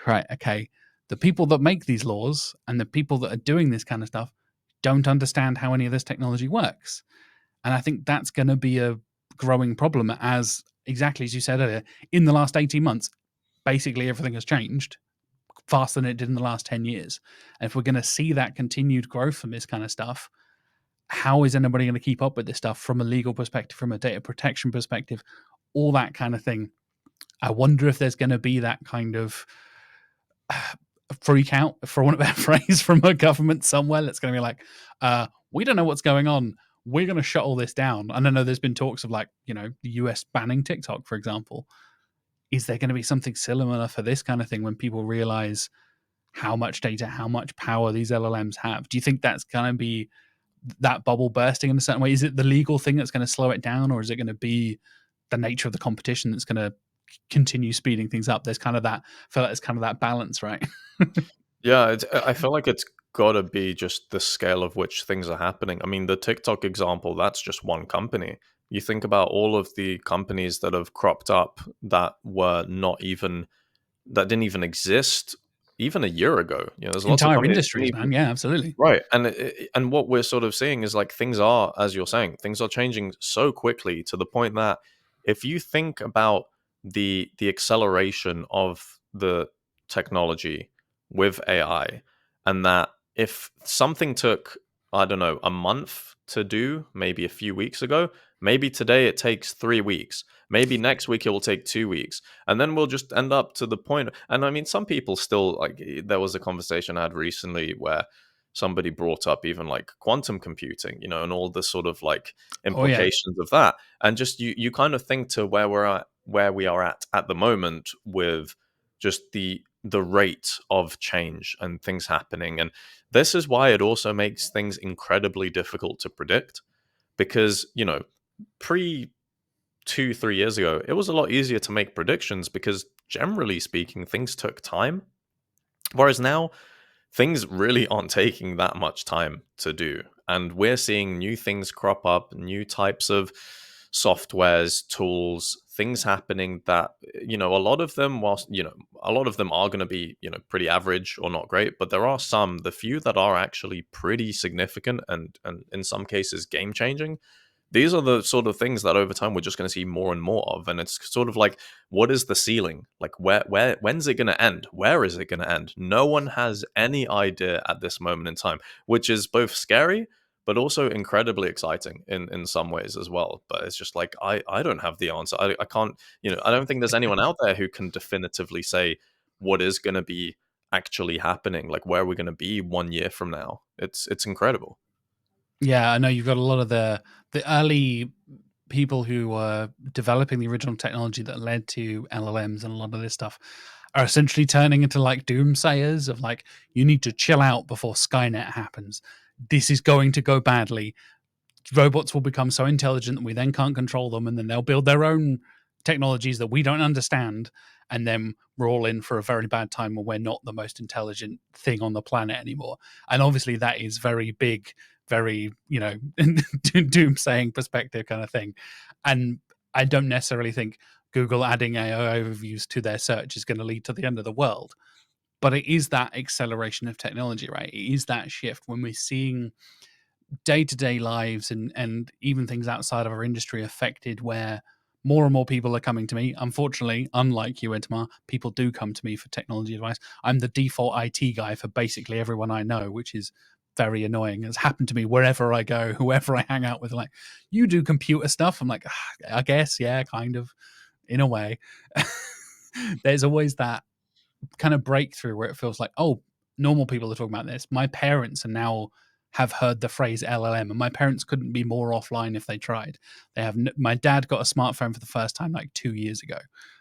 right, okay. the people that make these laws and the people that are doing this kind of stuff don't understand how any of this technology works. And I think that's going to be a growing problem, as exactly as you said earlier, in the last 18 months, basically everything has changed faster than it did in the last 10 years. And if we're going to see that continued growth from this kind of stuff, how is anybody going to keep up with this stuff from a legal perspective, from a data protection perspective, all that kind of thing? I wonder if there's going to be that kind of freak out, for want of a better phrase, from a government somewhere that's going to be like, we don't know what's going on. We're going to shut all this down. And I know there's been talks of like, the US banning TikTok, for example. Is there going to be something similar for this kind of thing when people realize how much data, how much power these LLMs have? Do you think that's going to be that bubble bursting in a certain way? Is it the legal thing that's going to slow it down, or is it going to be the nature of the competition that's going to continue speeding things up? There's kind of that, I feel like there's kind of that balance, right? Yeah, I feel like it's got to be just the scale of which things are happening. I mean, the TikTok example, that's just one company. You think about all of the companies that have cropped up that didn't even exist even a year ago. There's lots of Entire companies that industries, didn't man. Yeah, absolutely. Right, and what we're sort of seeing is like things are, as you're saying, things are changing so quickly to the point that if you think about the acceleration of the technology with AI, and that if something took, I don't know, a month to do, maybe a few weeks ago, maybe today it takes 3 weeks, maybe next week it will take 2 weeks, and then we'll just end up to the point. And I mean, some people still, like, there was a conversation I had recently where somebody brought up even like quantum computing, and all the sort of like Oh yeah. implications of that. And just you kind of think to where we are at the moment with just the rate of change and things happening. And this is why it also makes things incredibly difficult to predict, because pre 2-3 years ago, it was a lot easier to make predictions because generally speaking, things took time. Whereas now, things really aren't taking that much time to do. And we're seeing new things crop up, new types of softwares, tools, things happening that, a lot of them, whilst, a lot of them are going to be, pretty average or not great, but there are the few that are actually pretty significant and in some cases game changing. These are the sort of things that over time we're just going to see more and more of. And it's sort of like, what is the ceiling? Like, when's it going to end? Where is it going to end? No one has any idea at this moment in time, which is both scary, but also incredibly exciting in some ways as well. But it's just like, I don't have the answer. I can't, I don't think there's anyone out there who can definitively say what is going to be actually happening, like where we're going to be 1 year from now. It's incredible. Yeah, I know you've got a lot of the early people who were developing the original technology that led to LLMs and a lot of this stuff are essentially turning into like doomsayers of like, you need to chill out before Skynet happens. This is going to go badly. Robots will become so intelligent that we then can't control them, and then they'll build their own technologies that we don't understand, and then we're all in for a very bad time when we're not the most intelligent thing on the planet anymore. And obviously that is very big, very, doomsaying perspective kind of thing. And I don't necessarily think Google adding AI overviews to their search is going to lead to the end of the world. But it is that acceleration of technology, right? It is that shift when we're seeing day-to-day lives and even things outside of our industry affected, where more and more people are coming to me. Unfortunately, unlike you, Itamar, people do come to me for technology advice. I'm the default IT guy for basically everyone I know, which is very annoying. It's happened to me wherever I go, whoever I hang out with, like, you do computer stuff? I'm like, I guess, yeah, kind of, in a way. There's always that kind of breakthrough where it feels like, oh, normal people are talking about this. My parents are now have heard the phrase LLM, and my parents couldn't be more offline if they tried. My dad got a smartphone for the first time like 2 years ago,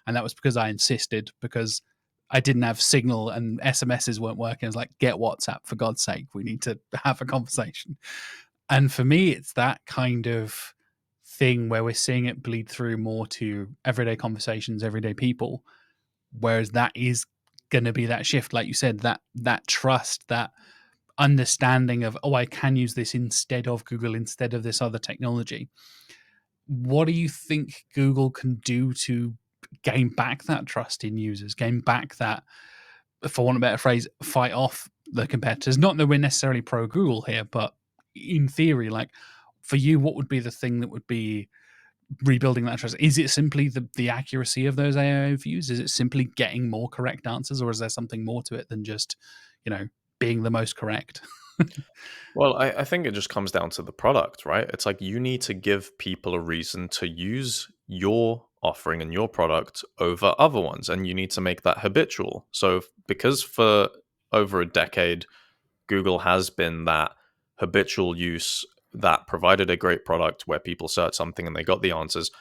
and that was because I insisted, because I didn't have signal and SMSs weren't working. I was like, get WhatsApp, for God's sake, we need to have a conversation. And for me, it's that kind of thing where we're seeing it bleed through more to everyday conversations, everyday people, whereas that is going to be that shift, like you said, that trust, that understanding of, oh, I can use this instead of Google, instead of this other technology. What do you think Google can do to gain back that trust in users, gain back that for want of a better phrase, fight off the competitors. Not that we're necessarily pro Google here, but in theory, like for you, what would be the thing that would be rebuilding that trust? Is it simply the accuracy of those AI views? Is it simply getting more correct answers, or is there something more to it than just, being the most correct? Well, I think it just comes down to the product, right? It's like you need to give people a reason to use your offering and your product over other ones, and you need to make that habitual. So, because for over a decade, Google has been that habitual use that provided a great product where people search something and they got the answers,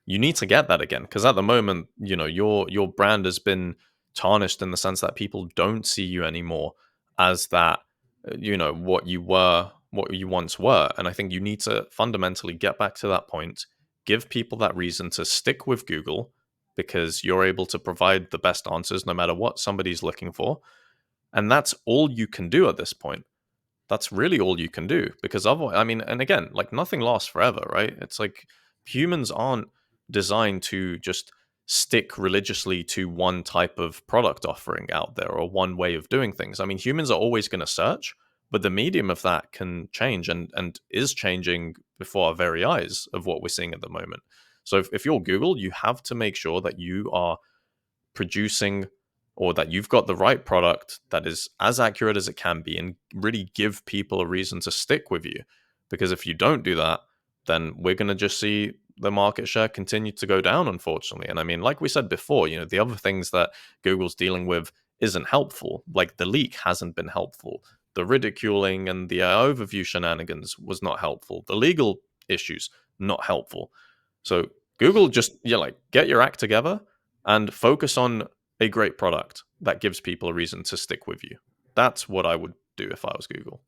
you need to get that again, because at the moment, your brand has been tarnished in the sense that people don't see you anymore as that, what you were, what you once were. And I think you need to fundamentally get back to that point, give people that reason to stick with Google, because you're able to provide the best answers no matter what somebody's looking for. And that's all you can do at this point. That's really all you can do, because otherwise, I mean, and again, like nothing lasts forever, right? It's like humans aren't designed to just stick religiously to one type of product offering out there or one way of doing things. I mean, humans are always going to search, but the medium of that can change, and is changing before our very eyes of what we're seeing at the moment. So if you're Google, you have to make sure that you are producing, or that you've got the right product that is as accurate as it can be, and really give people a reason to stick with you. Because if you don't do that, then we're going to just see the market share continue to go down, unfortunately. And I mean, like we said before, the other things that Google's dealing with isn't helpful. Like the leak hasn't been helpful. The ridiculing and the overview shenanigans was not helpful. The legal issues, not helpful. So Google, just get your act together and focus on a great product that gives people a reason to stick with you. That's what I would do if I was Google.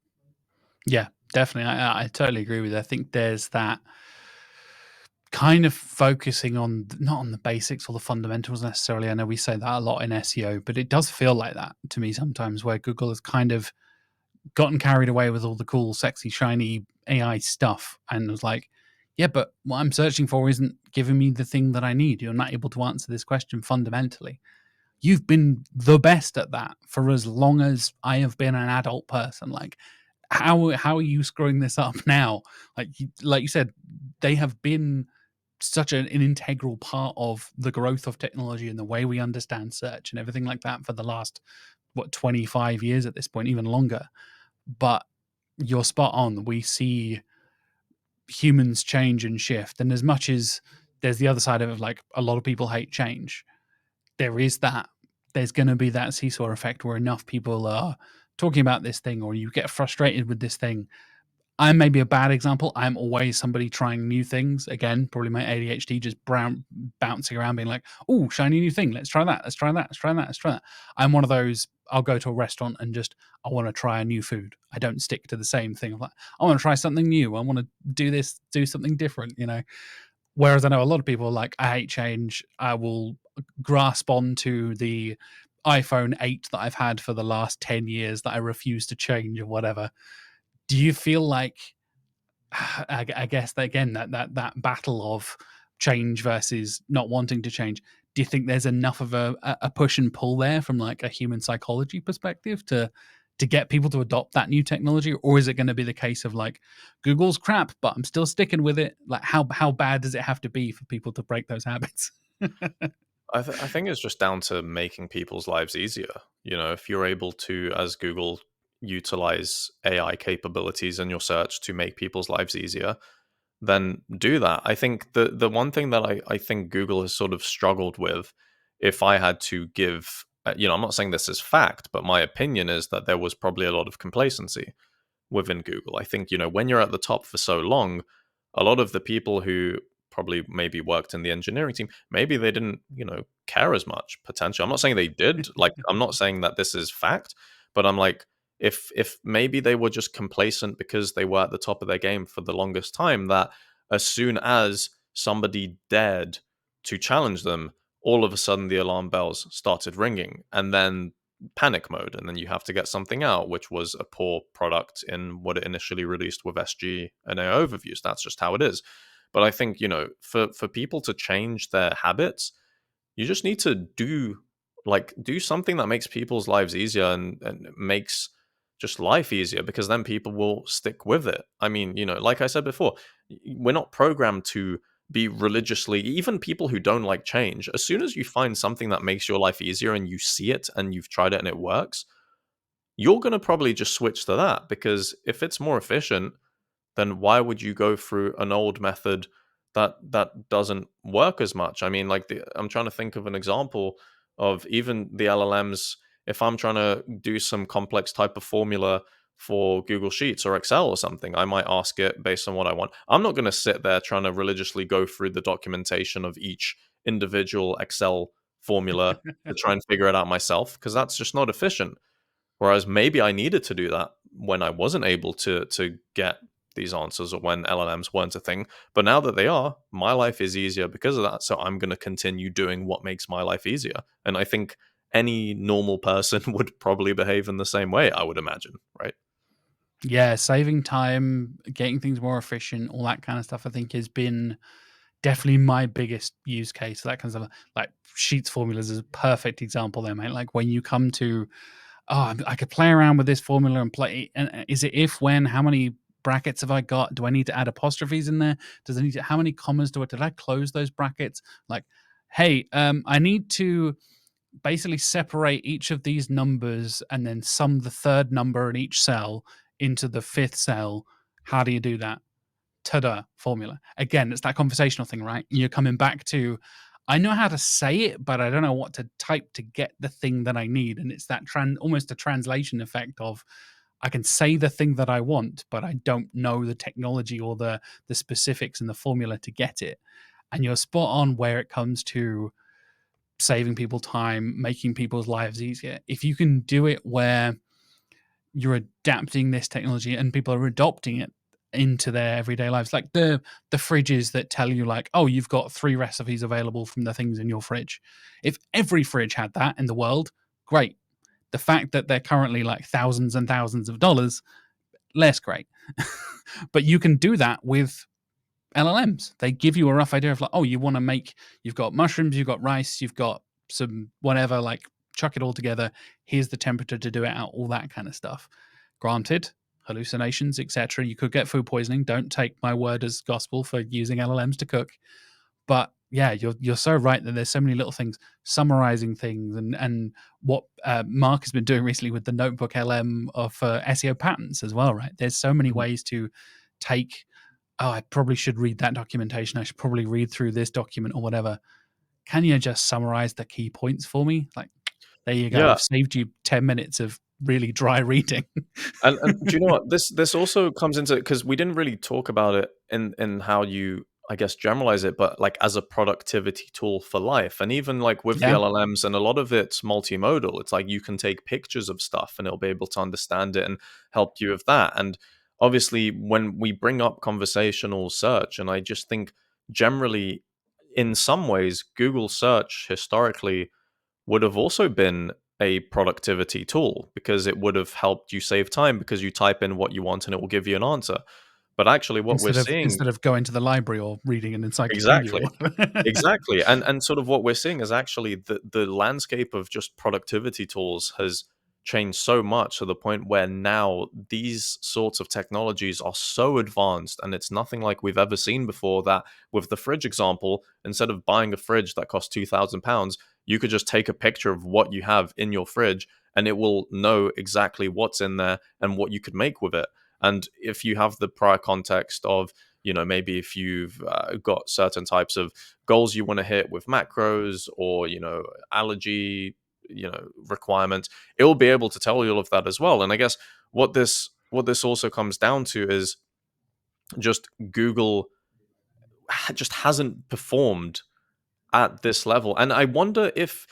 Yeah, definitely. I totally agree with you. I think there's that kind of focusing on, not on the basics or the fundamentals necessarily. I know we say that a lot in SEO, but it does feel like that to me sometimes, where Google has kind of gotten carried away with all the cool, sexy, shiny AI stuff and was like, yeah, but what I'm searching for isn't giving me the thing that I need. You're not able to answer this question fundamentally. You've been the best at that for as long as I have been an adult person. Like, how are you screwing this up now? Like you said, they have been such an integral part of the growth of technology and the way we understand search and everything like that for the last 25 years at this point, even longer. But you're spot on. We see humans change and shift, and as much as there's the other side of it, like a lot of people hate change, there's going to be that seesaw effect where enough people are talking about this thing, or you get frustrated with this thing. I'm maybe a bad example. I'm always somebody trying new things. Again, probably my ADHD just bouncing around being like, oh, shiny new thing. Let's try that. Let's try that. Let's try that. Let's try that. I'm one of those, I'll go to a restaurant and just, I want to try a new food. I don't stick to the same thing. Like, I want to try something new. I want to do something different, Whereas I know a lot of people are like, I hate change. I will grasp onto the iPhone 8 that I've had for the last 10 years that I refuse to change or whatever. Do you feel like, I guess that again, that battle of change versus not wanting to change, do you think there's enough of a push and pull there from like a human psychology perspective to get people to adopt that new technology? Or is it going to be the case of like, Google's crap, but I'm still sticking with it? Like, how bad does it have to be for people to break those habits? I think it's just down to making people's lives easier. If you're able to, as Google, utilize AI capabilities in your search to make people's lives easier, then do that. I think the one thing that I think Google has sort of struggled with, if I had to give, I'm not saying this is fact, but my opinion is that there was probably a lot of complacency within Google. I think, when you're at the top for so long, a lot of the people who probably maybe worked in the engineering team, maybe they didn't, care as much potentially. I'm not saying they did. Like, I'm not saying that this is fact, but I'm like, if maybe they were just complacent because they were at the top of their game for the longest time, that as soon as somebody dared to challenge them, all of a sudden the alarm bells started ringing, and then panic mode, and then you have to get something out, which was a poor product in what it initially released with SG and AI overviews. That's just how it is. But I think, for people to change their habits, you just need to do like do something that makes people's lives easier and makes just life easier, because then people will stick with it. I mean, like I said before, we're not programmed to be religiously, even people who don't like change. As soon as you find something that makes your life easier and you see it and you've tried it and it works, you're going to probably just switch to that, because if it's more efficient, then why would you go through an old method that doesn't work as much? I mean, like I'm trying to think of an example of even the LLMs. If I'm trying to do some complex type of formula for Google Sheets or Excel or something, I might ask it based on what I want. I'm not going to sit there trying to religiously go through the documentation of each individual Excel formula to try and figure it out myself, because that's just not efficient. Whereas maybe I needed to do that when I wasn't able to get these answers, or when LLMs weren't a thing. But now that they are, my life is easier because of that. So I'm going to continue doing what makes my life easier. And I think any normal person would probably behave in the same way, I would imagine, right? Yeah, saving time, getting things more efficient, all that kind of stuff, I think has been definitely my biggest use case. That kind of stuff. Like Sheets formulas is a perfect example there, mate. Like when you come to, oh, I could play around with this formula and play. And is it if, when, how many brackets have I got? Do I need to add apostrophes in there? Does I need to, how many commas did I close those brackets? Like, hey, I need to basically separate each of these numbers and then sum the third number in each cell into the fifth cell. How do you do that? Ta-da, formula. Again, it's that conversational thing, right? You're coming back to, I know how to say it, but I don't know what to type to get the thing that I need. And it's that almost a translation effect of, I can say the thing that I want, but I don't know the technology or the specifics and the formula to get it. And you're spot on where it comes to saving people time, making people's lives easier. If you can do it where you're adapting this technology and people are adopting it into their everyday lives, like the fridges that tell you, like, oh, you've got 3 recipes available from the things in your fridge. If every fridge had that in the world, great. The fact that they're currently like thousands and thousands of dollars, less great. But you can do that with LLMs. They give you a rough idea of, like, oh, you want to make, you've got mushrooms, you've got rice, you've got some whatever, like chuck it all together. Here's the temperature to do it out, all that kind of stuff. Granted, hallucinations, etc. You could get food poisoning. Don't take my word as gospel for using LLMs to cook. But yeah, you're so right that there's so many little things, summarizing things, and what Mark has been doing recently with the Notebook LM of SEO patterns as well, right? There's so many ways to take, oh, I probably should read that documentation. I should probably read through this document or whatever. Can you just summarize the key points for me? Like, there you go. Yeah. I've saved you 10 minutes of really dry reading. And do you know what, this also comes into, because we didn't really talk about it in how you, I guess, generalize it, but like as a productivity tool for life. And even like with the Yeah. LLMs, and a lot of it's multimodal. It's like you can take pictures of stuff and it'll be able to understand it and help you with that. And obviously when we bring up conversational search, and I just think generally in some ways Google search historically would have also been a productivity tool, because it would have helped you save time, because you type in what you want and it will give you an answer. But actually what we're seeing, Instead of going to the library or reading an encyclopedia or exactly, whatever. exactly. And sort of what we're seeing is actually the landscape of just productivity tools has changed so much, to the point where now these sorts of technologies are so advanced, and it's nothing like we've ever seen before, that with the fridge example, instead of buying a fridge that costs £2,000, you could just take a picture of what you have in your fridge and it will know exactly what's in there and what you could make with it. And if you have the prior context of, maybe if you've got certain types of goals you want to hit with macros, or allergy requirements, it will be able to tell you all of that as well. And I guess what this also comes down to is just Google just hasn't performed at this level. And I wonder if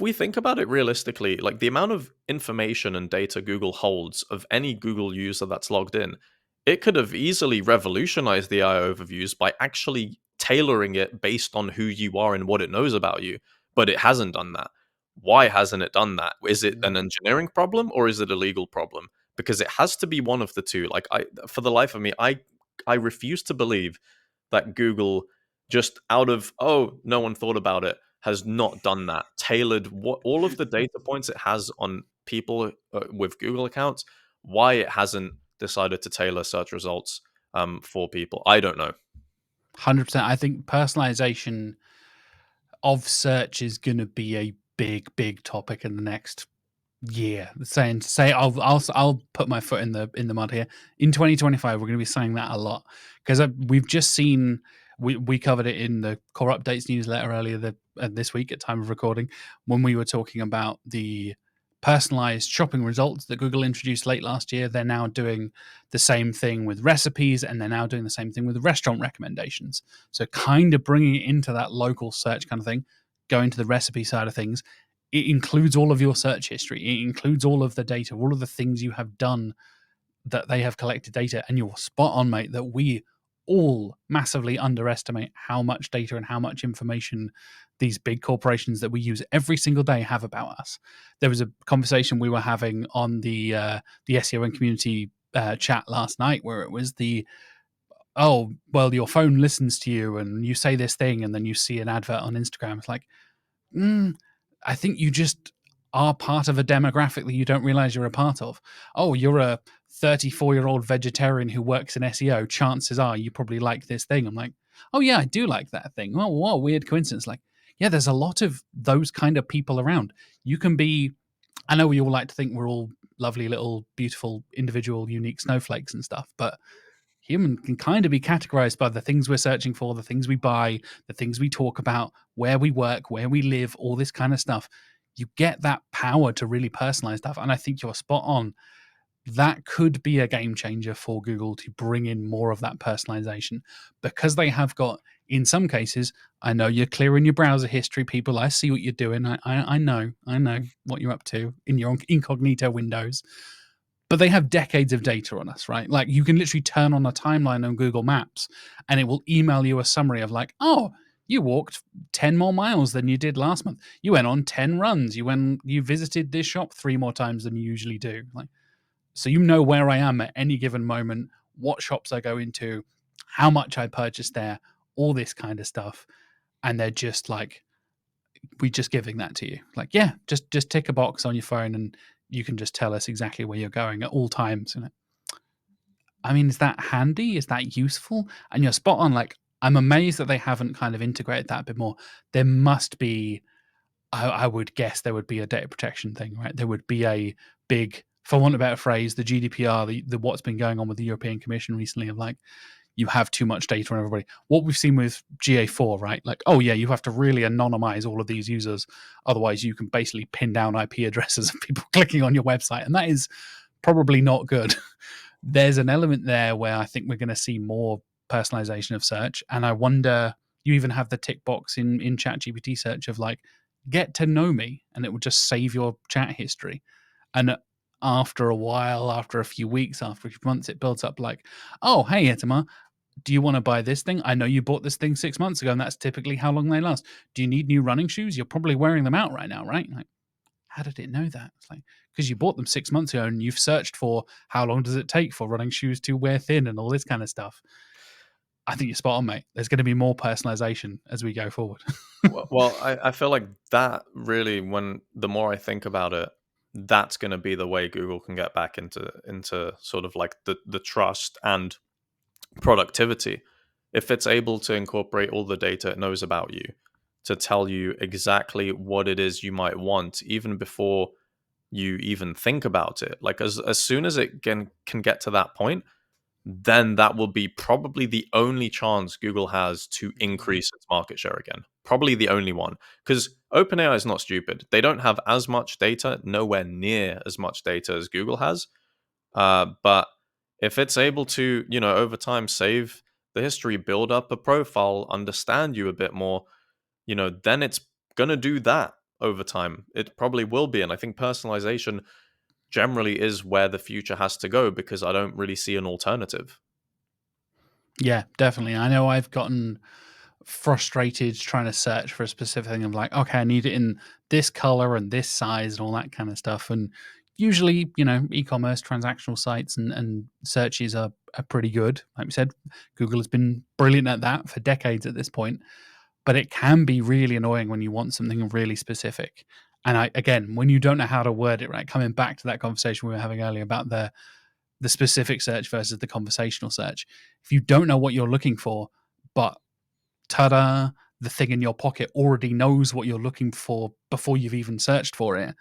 we think about it realistically, like the amount of information and data Google holds of any Google user that's logged in, it could have easily revolutionized the AI overviews by actually tailoring it based on who you are and what it knows about you. But it hasn't done that. Why hasn't it done that? Is it an engineering problem or is it a legal problem? Because it has to be one of the two. Like, for the life of me, I refuse to believe that Google, just out of, oh, no one thought about it, has not done that. Tailored all of the data points it has on people with Google accounts, why it hasn't decided to tailor search results for people, I don't know. 100%. I think personalization of search is going to be a big topic in the next year. I'll put my foot in the mud here. In 2025, we're going to be saying that a lot, because we've just seen, we covered it in the Core Updates newsletter earlier this week at time of recording, when we were talking about the personalized shopping results that Google introduced late last year. They're now doing the same thing with recipes, and they're now doing the same thing with restaurant recommendations. So kind of bringing it into that local search kind of thing, going to the recipe side of things. It includes all of your search history. It includes all of the data, all of the things you have done that they have collected data. And you're spot on, mate, that we all massively underestimate how much data and how much information these big corporations that we use every single day have about us. There was a conversation we were having on the SEO and community chat last night, where it was oh, well, your phone listens to you and you say this thing and then you see an advert on Instagram. It's like, I think you just are part of a demographic that you don't realize you're a part of. Oh, you're a 34-year-old vegetarian who works in SEO. Chances are you probably like this thing. I'm like, oh yeah, I do like that thing. Oh, what a weird coincidence. Like, yeah, there's a lot of those kind of people around. You can be, I know we all like to think we're all lovely little beautiful individual unique snowflakes and stuff, but human can kind of be categorized by the things we're searching for, the things we buy, the things we talk about, where we work, where we live, all this kind of stuff. You get that power to really personalize stuff. And I think you're spot on. That could be a game changer for Google to bring in more of that personalization, because they have got, in some cases, I know you're clearing your browser history, people. I see what you're doing. I know what you're up to in your incognito windows. But they have decades of data on us, right? Like, you can literally turn on a timeline on Google Maps and it will email you a summary of like, oh, you walked 10 more miles than you did last month. You went on 10 runs. You visited this shop 3 more times than you usually do. Like, so you know where I am at any given moment, what shops I go into, how much I purchased there, all this kind of stuff. And they're just like, we're just giving that to you. Like, yeah, just tick a box on your phone and you can just tell us exactly where you're going at all times. I mean, is that handy? Is that useful? And you're spot on. Like, I'm amazed that they haven't kind of integrated that a bit more. There must be, I would guess there would be a data protection thing, right? There would be a big, for want of a better phrase, the GDPR, the what's been going on with the European Commission recently of like, you have too much data on everybody. What we've seen with GA4, right? Like, oh yeah, you have to really anonymize all of these users. Otherwise, you can basically pin down IP addresses of people clicking on your website. And that is probably not good. There's an element there where I think we're going to see more personalization of search. And I wonder, you even have the tick box in ChatGPT search of like, get to know me, and it will just save your chat history. And after a while, after a few weeks, after a few months, it builds up like, oh, hey, Itamar, do you want to buy this thing? I know you bought this thing 6 months ago, and that's typically how long they last. Do you need new running shoes? You're probably wearing them out right now, right? Like, how did it know that? It's like, because you bought them 6 months ago and you've searched for how long does it take for running shoes to wear thin and all this kind of stuff. I think you're spot on, mate. There's going to be more personalization as we go forward. Well, I feel like that really, when the more I think about it, that's going to be the way Google can get back into sort of like the trust and productivity. If it's able to incorporate all the data it knows about you to tell you exactly what it is you might want, even before you even think about it. Like, as soon as it can get to that point, then that will be probably the only chance Google has to increase its market share again. Probably the only one. Because OpenAI is not stupid. They don't have as much data, nowhere near as much data as Google has. But if it's able to, over time save the history, build up a profile, understand you a bit more, then it's going to do that over time. It probably will be. And I think personalization generally is where the future has to go, because I don't really see an alternative. Yeah, definitely. I know I've gotten frustrated trying to search for a specific thing. I'm like, okay, I need it in this color and this size and all that kind of stuff. And usually, e-commerce transactional sites and searches are pretty good. Like we said, Google has been brilliant at that for decades at this point. but it can be really annoying when you want something really specific. And again, when you don't know how to word it right, coming back to that conversation we were having earlier about the specific search versus the conversational search. If you don't know what you're looking for, but ta-da, the thing in your pocket already knows what you're looking for before you've even searched for it.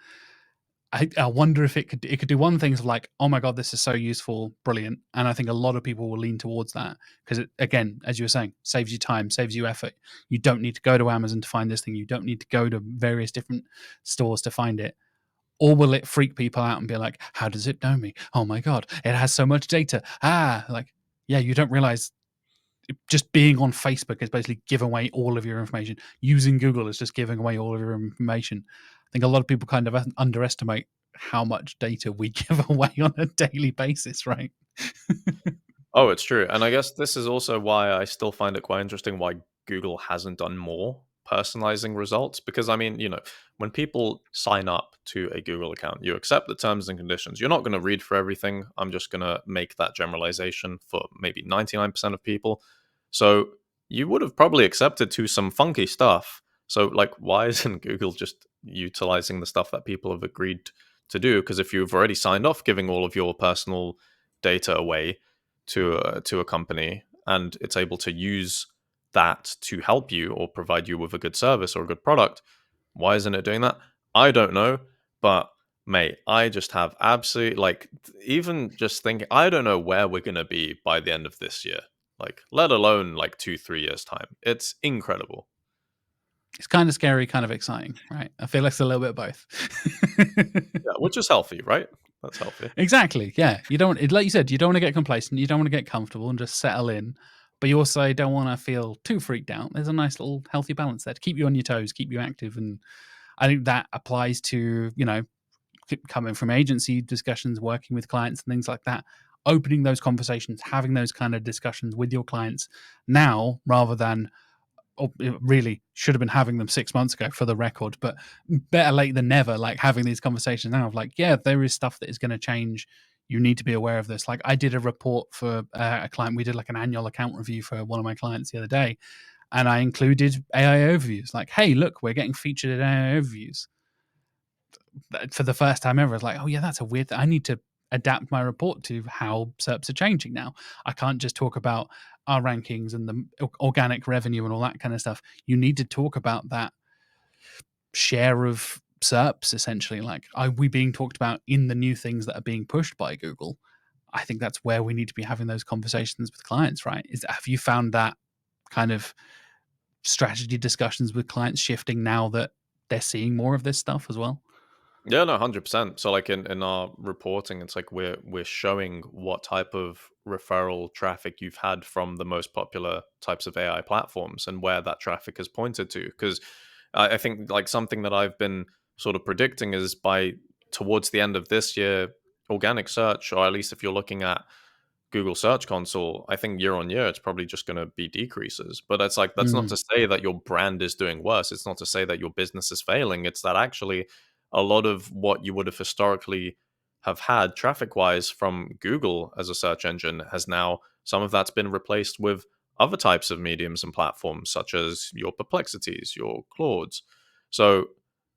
I wonder if it could do one thing of like, oh my god, this is so useful, brilliant. And I think a lot of people will lean towards that because it, again, as you were saying, saves you time, saves you effort. You don't need to go to Amazon to find this thing. You don't need to go to various different stores to find it. Or will it freak people out and be like, how does it know me? Oh my god, it has so much data. Like, yeah, you don't realize just being on Facebook is basically giving away all of your information. Using Google is just giving away all of your information. I think a lot of people kind of underestimate how much data we give away on a daily basis, right? Oh, it's true. And I guess this is also why I still find it quite interesting why Google hasn't done more personalizing results. Because, I mean, when people sign up to a Google account, you accept the terms and conditions. You're not going to read for everything. I'm just going to make that generalization for maybe 99% of people. So you would have probably accepted to some funky stuff. So, like, why isn't Google just utilizing the stuff that people have agreed to do? Because if you've already signed off giving all of your personal data away to a company, and it's able to use that to help you or provide you with a good service or a good product, why isn't it doing that? I don't know, but mate, I just have absolute, like, even just thinking, I don't know where we're gonna be by the end of this year, like, let alone like 2-3 years time. It's incredible. It's kind of scary, kind of exciting, right? I feel like it's a little bit of both. Yeah, which is healthy, right? That's healthy. Exactly. Yeah. You don't, like you said, you don't want to get complacent. You don't want to get comfortable and just settle in, but you also don't want to feel too freaked out. There's a nice little healthy balance there to keep you on your toes, keep you active. And I think that applies to, coming from agency discussions, working with clients and things like that, opening those conversations, having those kind of discussions with your clients now rather than, really should have been having them 6 months ago for the record, but better late than never, like having these conversations now of like, yeah, there is stuff that is going to change. You need to be aware of this. Like I did a report for a client. We did like an annual account review for one of my clients the other day. And I included AI overviews. Like, hey, look, we're getting featured in AI overviews for the first time ever. It's like, oh yeah, that's a weird thing. I need to adapt my report to how SERPs are changing now. I can't just talk about our rankings and the organic revenue and all that kind of stuff. You need to talk about that share of SERPs essentially. Like, are we being talked about in the new things that are being pushed by Google? I think that's where we need to be having those conversations with clients, right? Have you found that kind of strategy discussions with clients shifting now that they're seeing more of this stuff as well? Yeah, no, 100%. So like in our reporting, it's like we're showing what type of referral traffic you've had from the most popular types of AI platforms and where that traffic has pointed to. Because I think like something that I've been sort of predicting is by towards the end of this year, organic search, or at least if you're looking at Google Search Console, I think year on year, it's probably just going to be decreases. But it's like, that's not Mm. to say that your brand is doing worse. It's not to say that your business is failing. It's that actually a lot of what you would have historically have had traffic wise from Google as a search engine has now, some of that's been replaced with other types of mediums and platforms, such as your Perplexities, your Claudes. So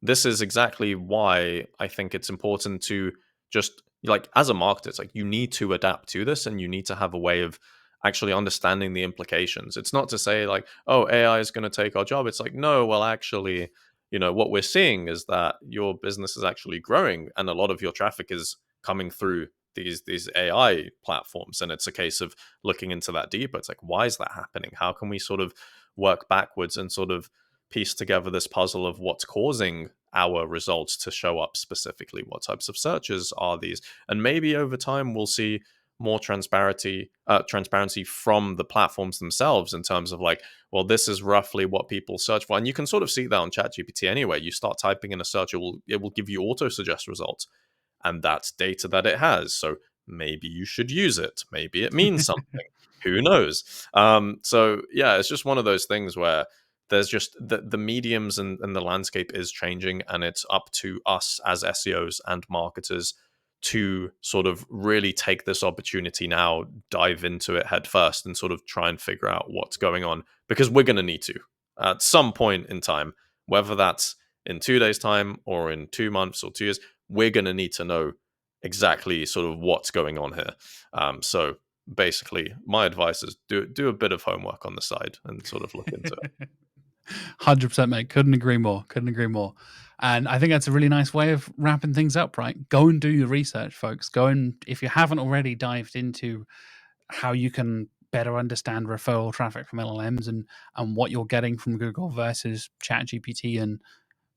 this is exactly why I think it's important to just, like, as a marketer, it's like you need to adapt to this and you need to have a way of actually understanding the implications. It's not to say like, oh, AI is going to take our job. It's like, no, well, actually, what we're seeing is that your business is actually growing and a lot of your traffic is coming through these AI platforms. And it's a case of looking into that deeper. It's like, why is that happening? How can we sort of work backwards and sort of piece together this puzzle of what's causing our results to show up specifically? What types of searches are these? And maybe over time we'll see more transparency from the platforms themselves in terms of like, well, this is roughly what people search for. And you can sort of see that on ChatGPT anyway. You start typing in a search, it will give you auto suggest results, and that's data that it has. So maybe you should use it. Maybe it means something. Who knows? So yeah, it's just one of those things where there's just the mediums and the landscape is changing, and it's up to us as SEOs and marketers to sort of really take this opportunity now, dive into it head first, and sort of try and figure out what's going on, because we're going to need to. at some point in time, whether that's in 2 days' time or in 2 months or 2 years, we're going to need to know exactly sort of what's going on here. So basically, my advice is do a bit of homework on the side and sort of look into it. 100%, mate. Couldn't agree more. Couldn't agree more. And I think that's a really nice way of wrapping things up, right? Go and do your research, folks. Go and, if you haven't already dived into how you can better understand referral traffic from LLMs and what you're getting from Google versus ChatGPT, and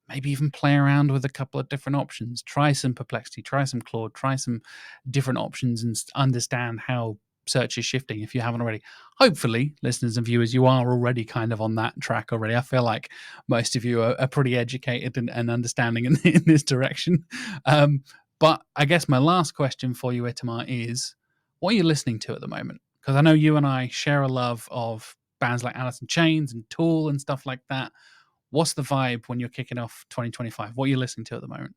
maybe even play around with a couple of different options. Try some Perplexity, try some Claude, try some different options and understand how search is shifting if you haven't already. Hopefully, listeners and viewers, you are already kind of on that track already. I feel like most of you are pretty educated and understanding in this direction. But I guess my last question for you, Itamar, is what are you listening to at the moment? Because I know you and I share a love of bands like Alice in Chains and Tool and stuff like that. What's the vibe when you're kicking off 2025? What are you listening to at the moment?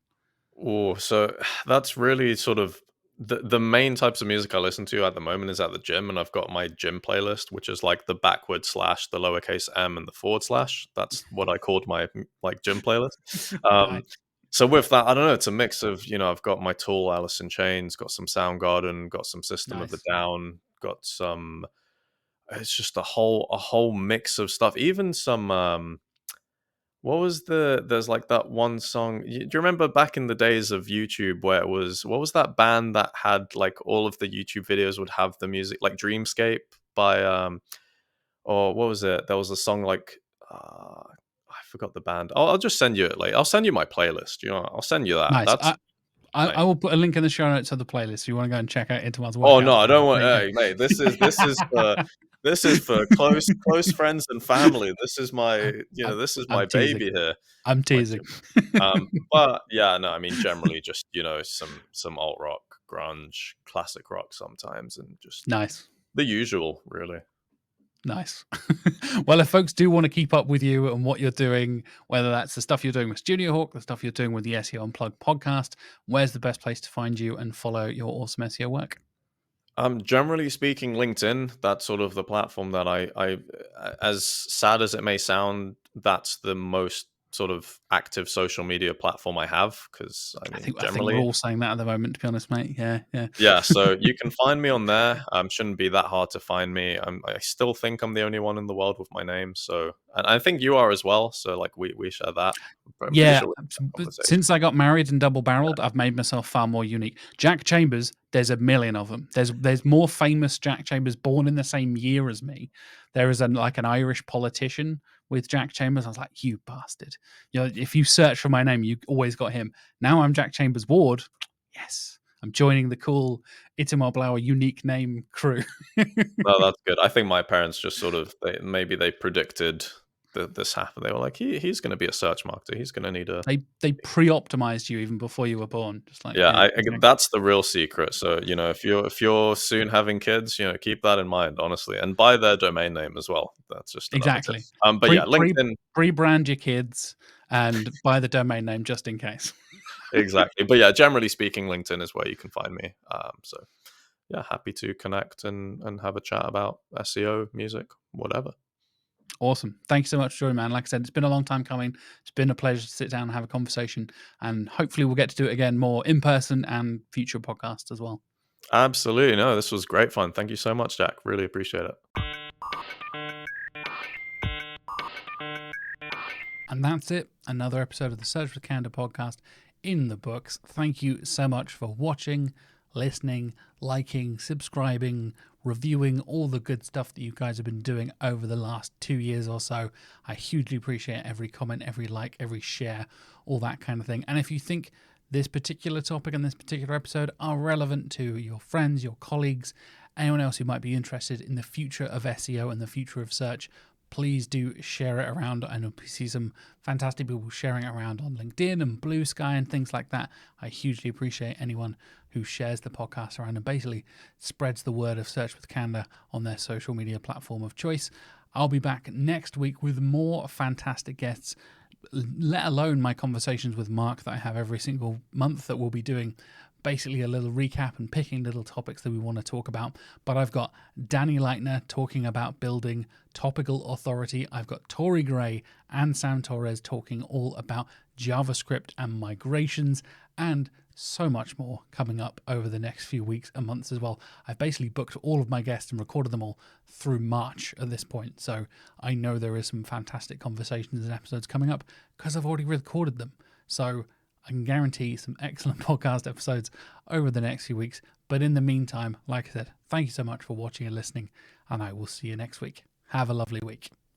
Oh, so that's really sort of the main types of music I listen to at the moment is at the gym, and I've got my gym playlist, which is like the backward slash, the lowercase m, and the forward slash. That's what I called my like gym playlist. Nice. So with that, I don't know. It's a mix of I've got my Tool, Alice in Chains, got some Soundgarden, got some System of a Nice. Down, got some. It's just a whole mix of stuff. Even some. What was there's like that one song. Do you remember back in the days of YouTube where it was, what was that band that had like all of the YouTube videos would have the music, like Dreamscape by, or what was it? There was a song like, I forgot the band. I'll just send you it later. I'll send you my playlist. I'll send you that. Nice. That's, I will put a link in the show notes of the playlist if you want to go and check out Itamar's oh workout. no, I don't want. There Hey, mate, this is for close friends and family. This is my this is my baby here. I'm teasing. But yeah, no, I mean generally just some alt rock, grunge, classic rock sometimes, and just Nice. the usual, really. Nice. Well, if folks do want to keep up with you and what you're doing, whether that's the stuff you're doing with Studio Hawk, the stuff you're doing with the SEO Unplugged podcast, where's the best place to find you and follow your awesome SEO work? Generally speaking, LinkedIn, that's sort of the platform that I as sad as it may sound, that's the most sort of active social media platform I have, because I generally, think we're all saying that at the moment, to be honest, mate. Yeah. so you can find me on there. Shouldn't be that hard to find me. I still think I'm the only one in the world with my name, so, and I think you are as well, so like we share that. I'm pretty Yeah, sure we have that conversation. since I got married and double-barreled, I've made myself far more unique. Jack Chambers, there's a million of them. There's more famous Jack Chambers born in the same year as me. There is an Irish politician with Jack Chambers. I was like, you bastard. If you search for my name, you always got him. Now I'm Jack Chambers Ward. Yes, I'm joining the cool Itamar Blauer unique name crew. No, that's good. I think my parents just sort of they predicted that this happened. They were like, he's going to be a search marketer. He's going to need a. They pre-optimized you even before you were born. Just like Exactly. That's the real secret. So if you're soon having kids, keep that in mind, honestly, and buy their domain name as well. That's just exactly. Tip. But LinkedIn. Pre-brand your kids and buy the domain name just in case. Exactly. But yeah, generally speaking, LinkedIn is where you can find me. So yeah, happy to connect and have a chat about SEO, music, whatever. Awesome. Thank you so much for joining, man. Like I said, it's been a long time coming. It's been a pleasure to sit down and have a conversation. And hopefully we'll get to do it again more in person and future podcasts as well. Absolutely. No, this was great fun. Thank you so much, Jack. Really appreciate it. And that's it. Another episode of the Search with Candour podcast in the books. Thank you so much for watching, listening, liking, subscribing, reviewing, all the good stuff that you guys have been doing over the last 2 years or so. I hugely appreciate every comment, every like, every share, all that kind of thing. And if you think this particular topic and this particular episode are relevant to your friends, your colleagues, anyone else who might be interested in the future of SEO and the future of search, please do share it around. I know we see some fantastic people sharing it around on LinkedIn and Blue Sky and things like that. I hugely appreciate anyone who shares the podcast around and basically spreads the word of Search with Candour on their social media platform of choice. I'll be back next week with more fantastic guests, let alone my conversations with Mark that I have every single month that we'll be doing basically a little recap and picking little topics that we want to talk about. But I've got Danny Leitner talking about building topical authority. I've got Tori Gray and Sam Torres talking all about JavaScript and migrations, and so much more coming up over the next few weeks and months as well. I've basically booked all of my guests and recorded them all through March at this point. So I know there is some fantastic conversations and episodes coming up because I've already recorded them. So I can guarantee some excellent podcast episodes over the next few weeks. But in the meantime, like I said, thank you so much for watching and listening, and I will see you next week. Have a lovely week.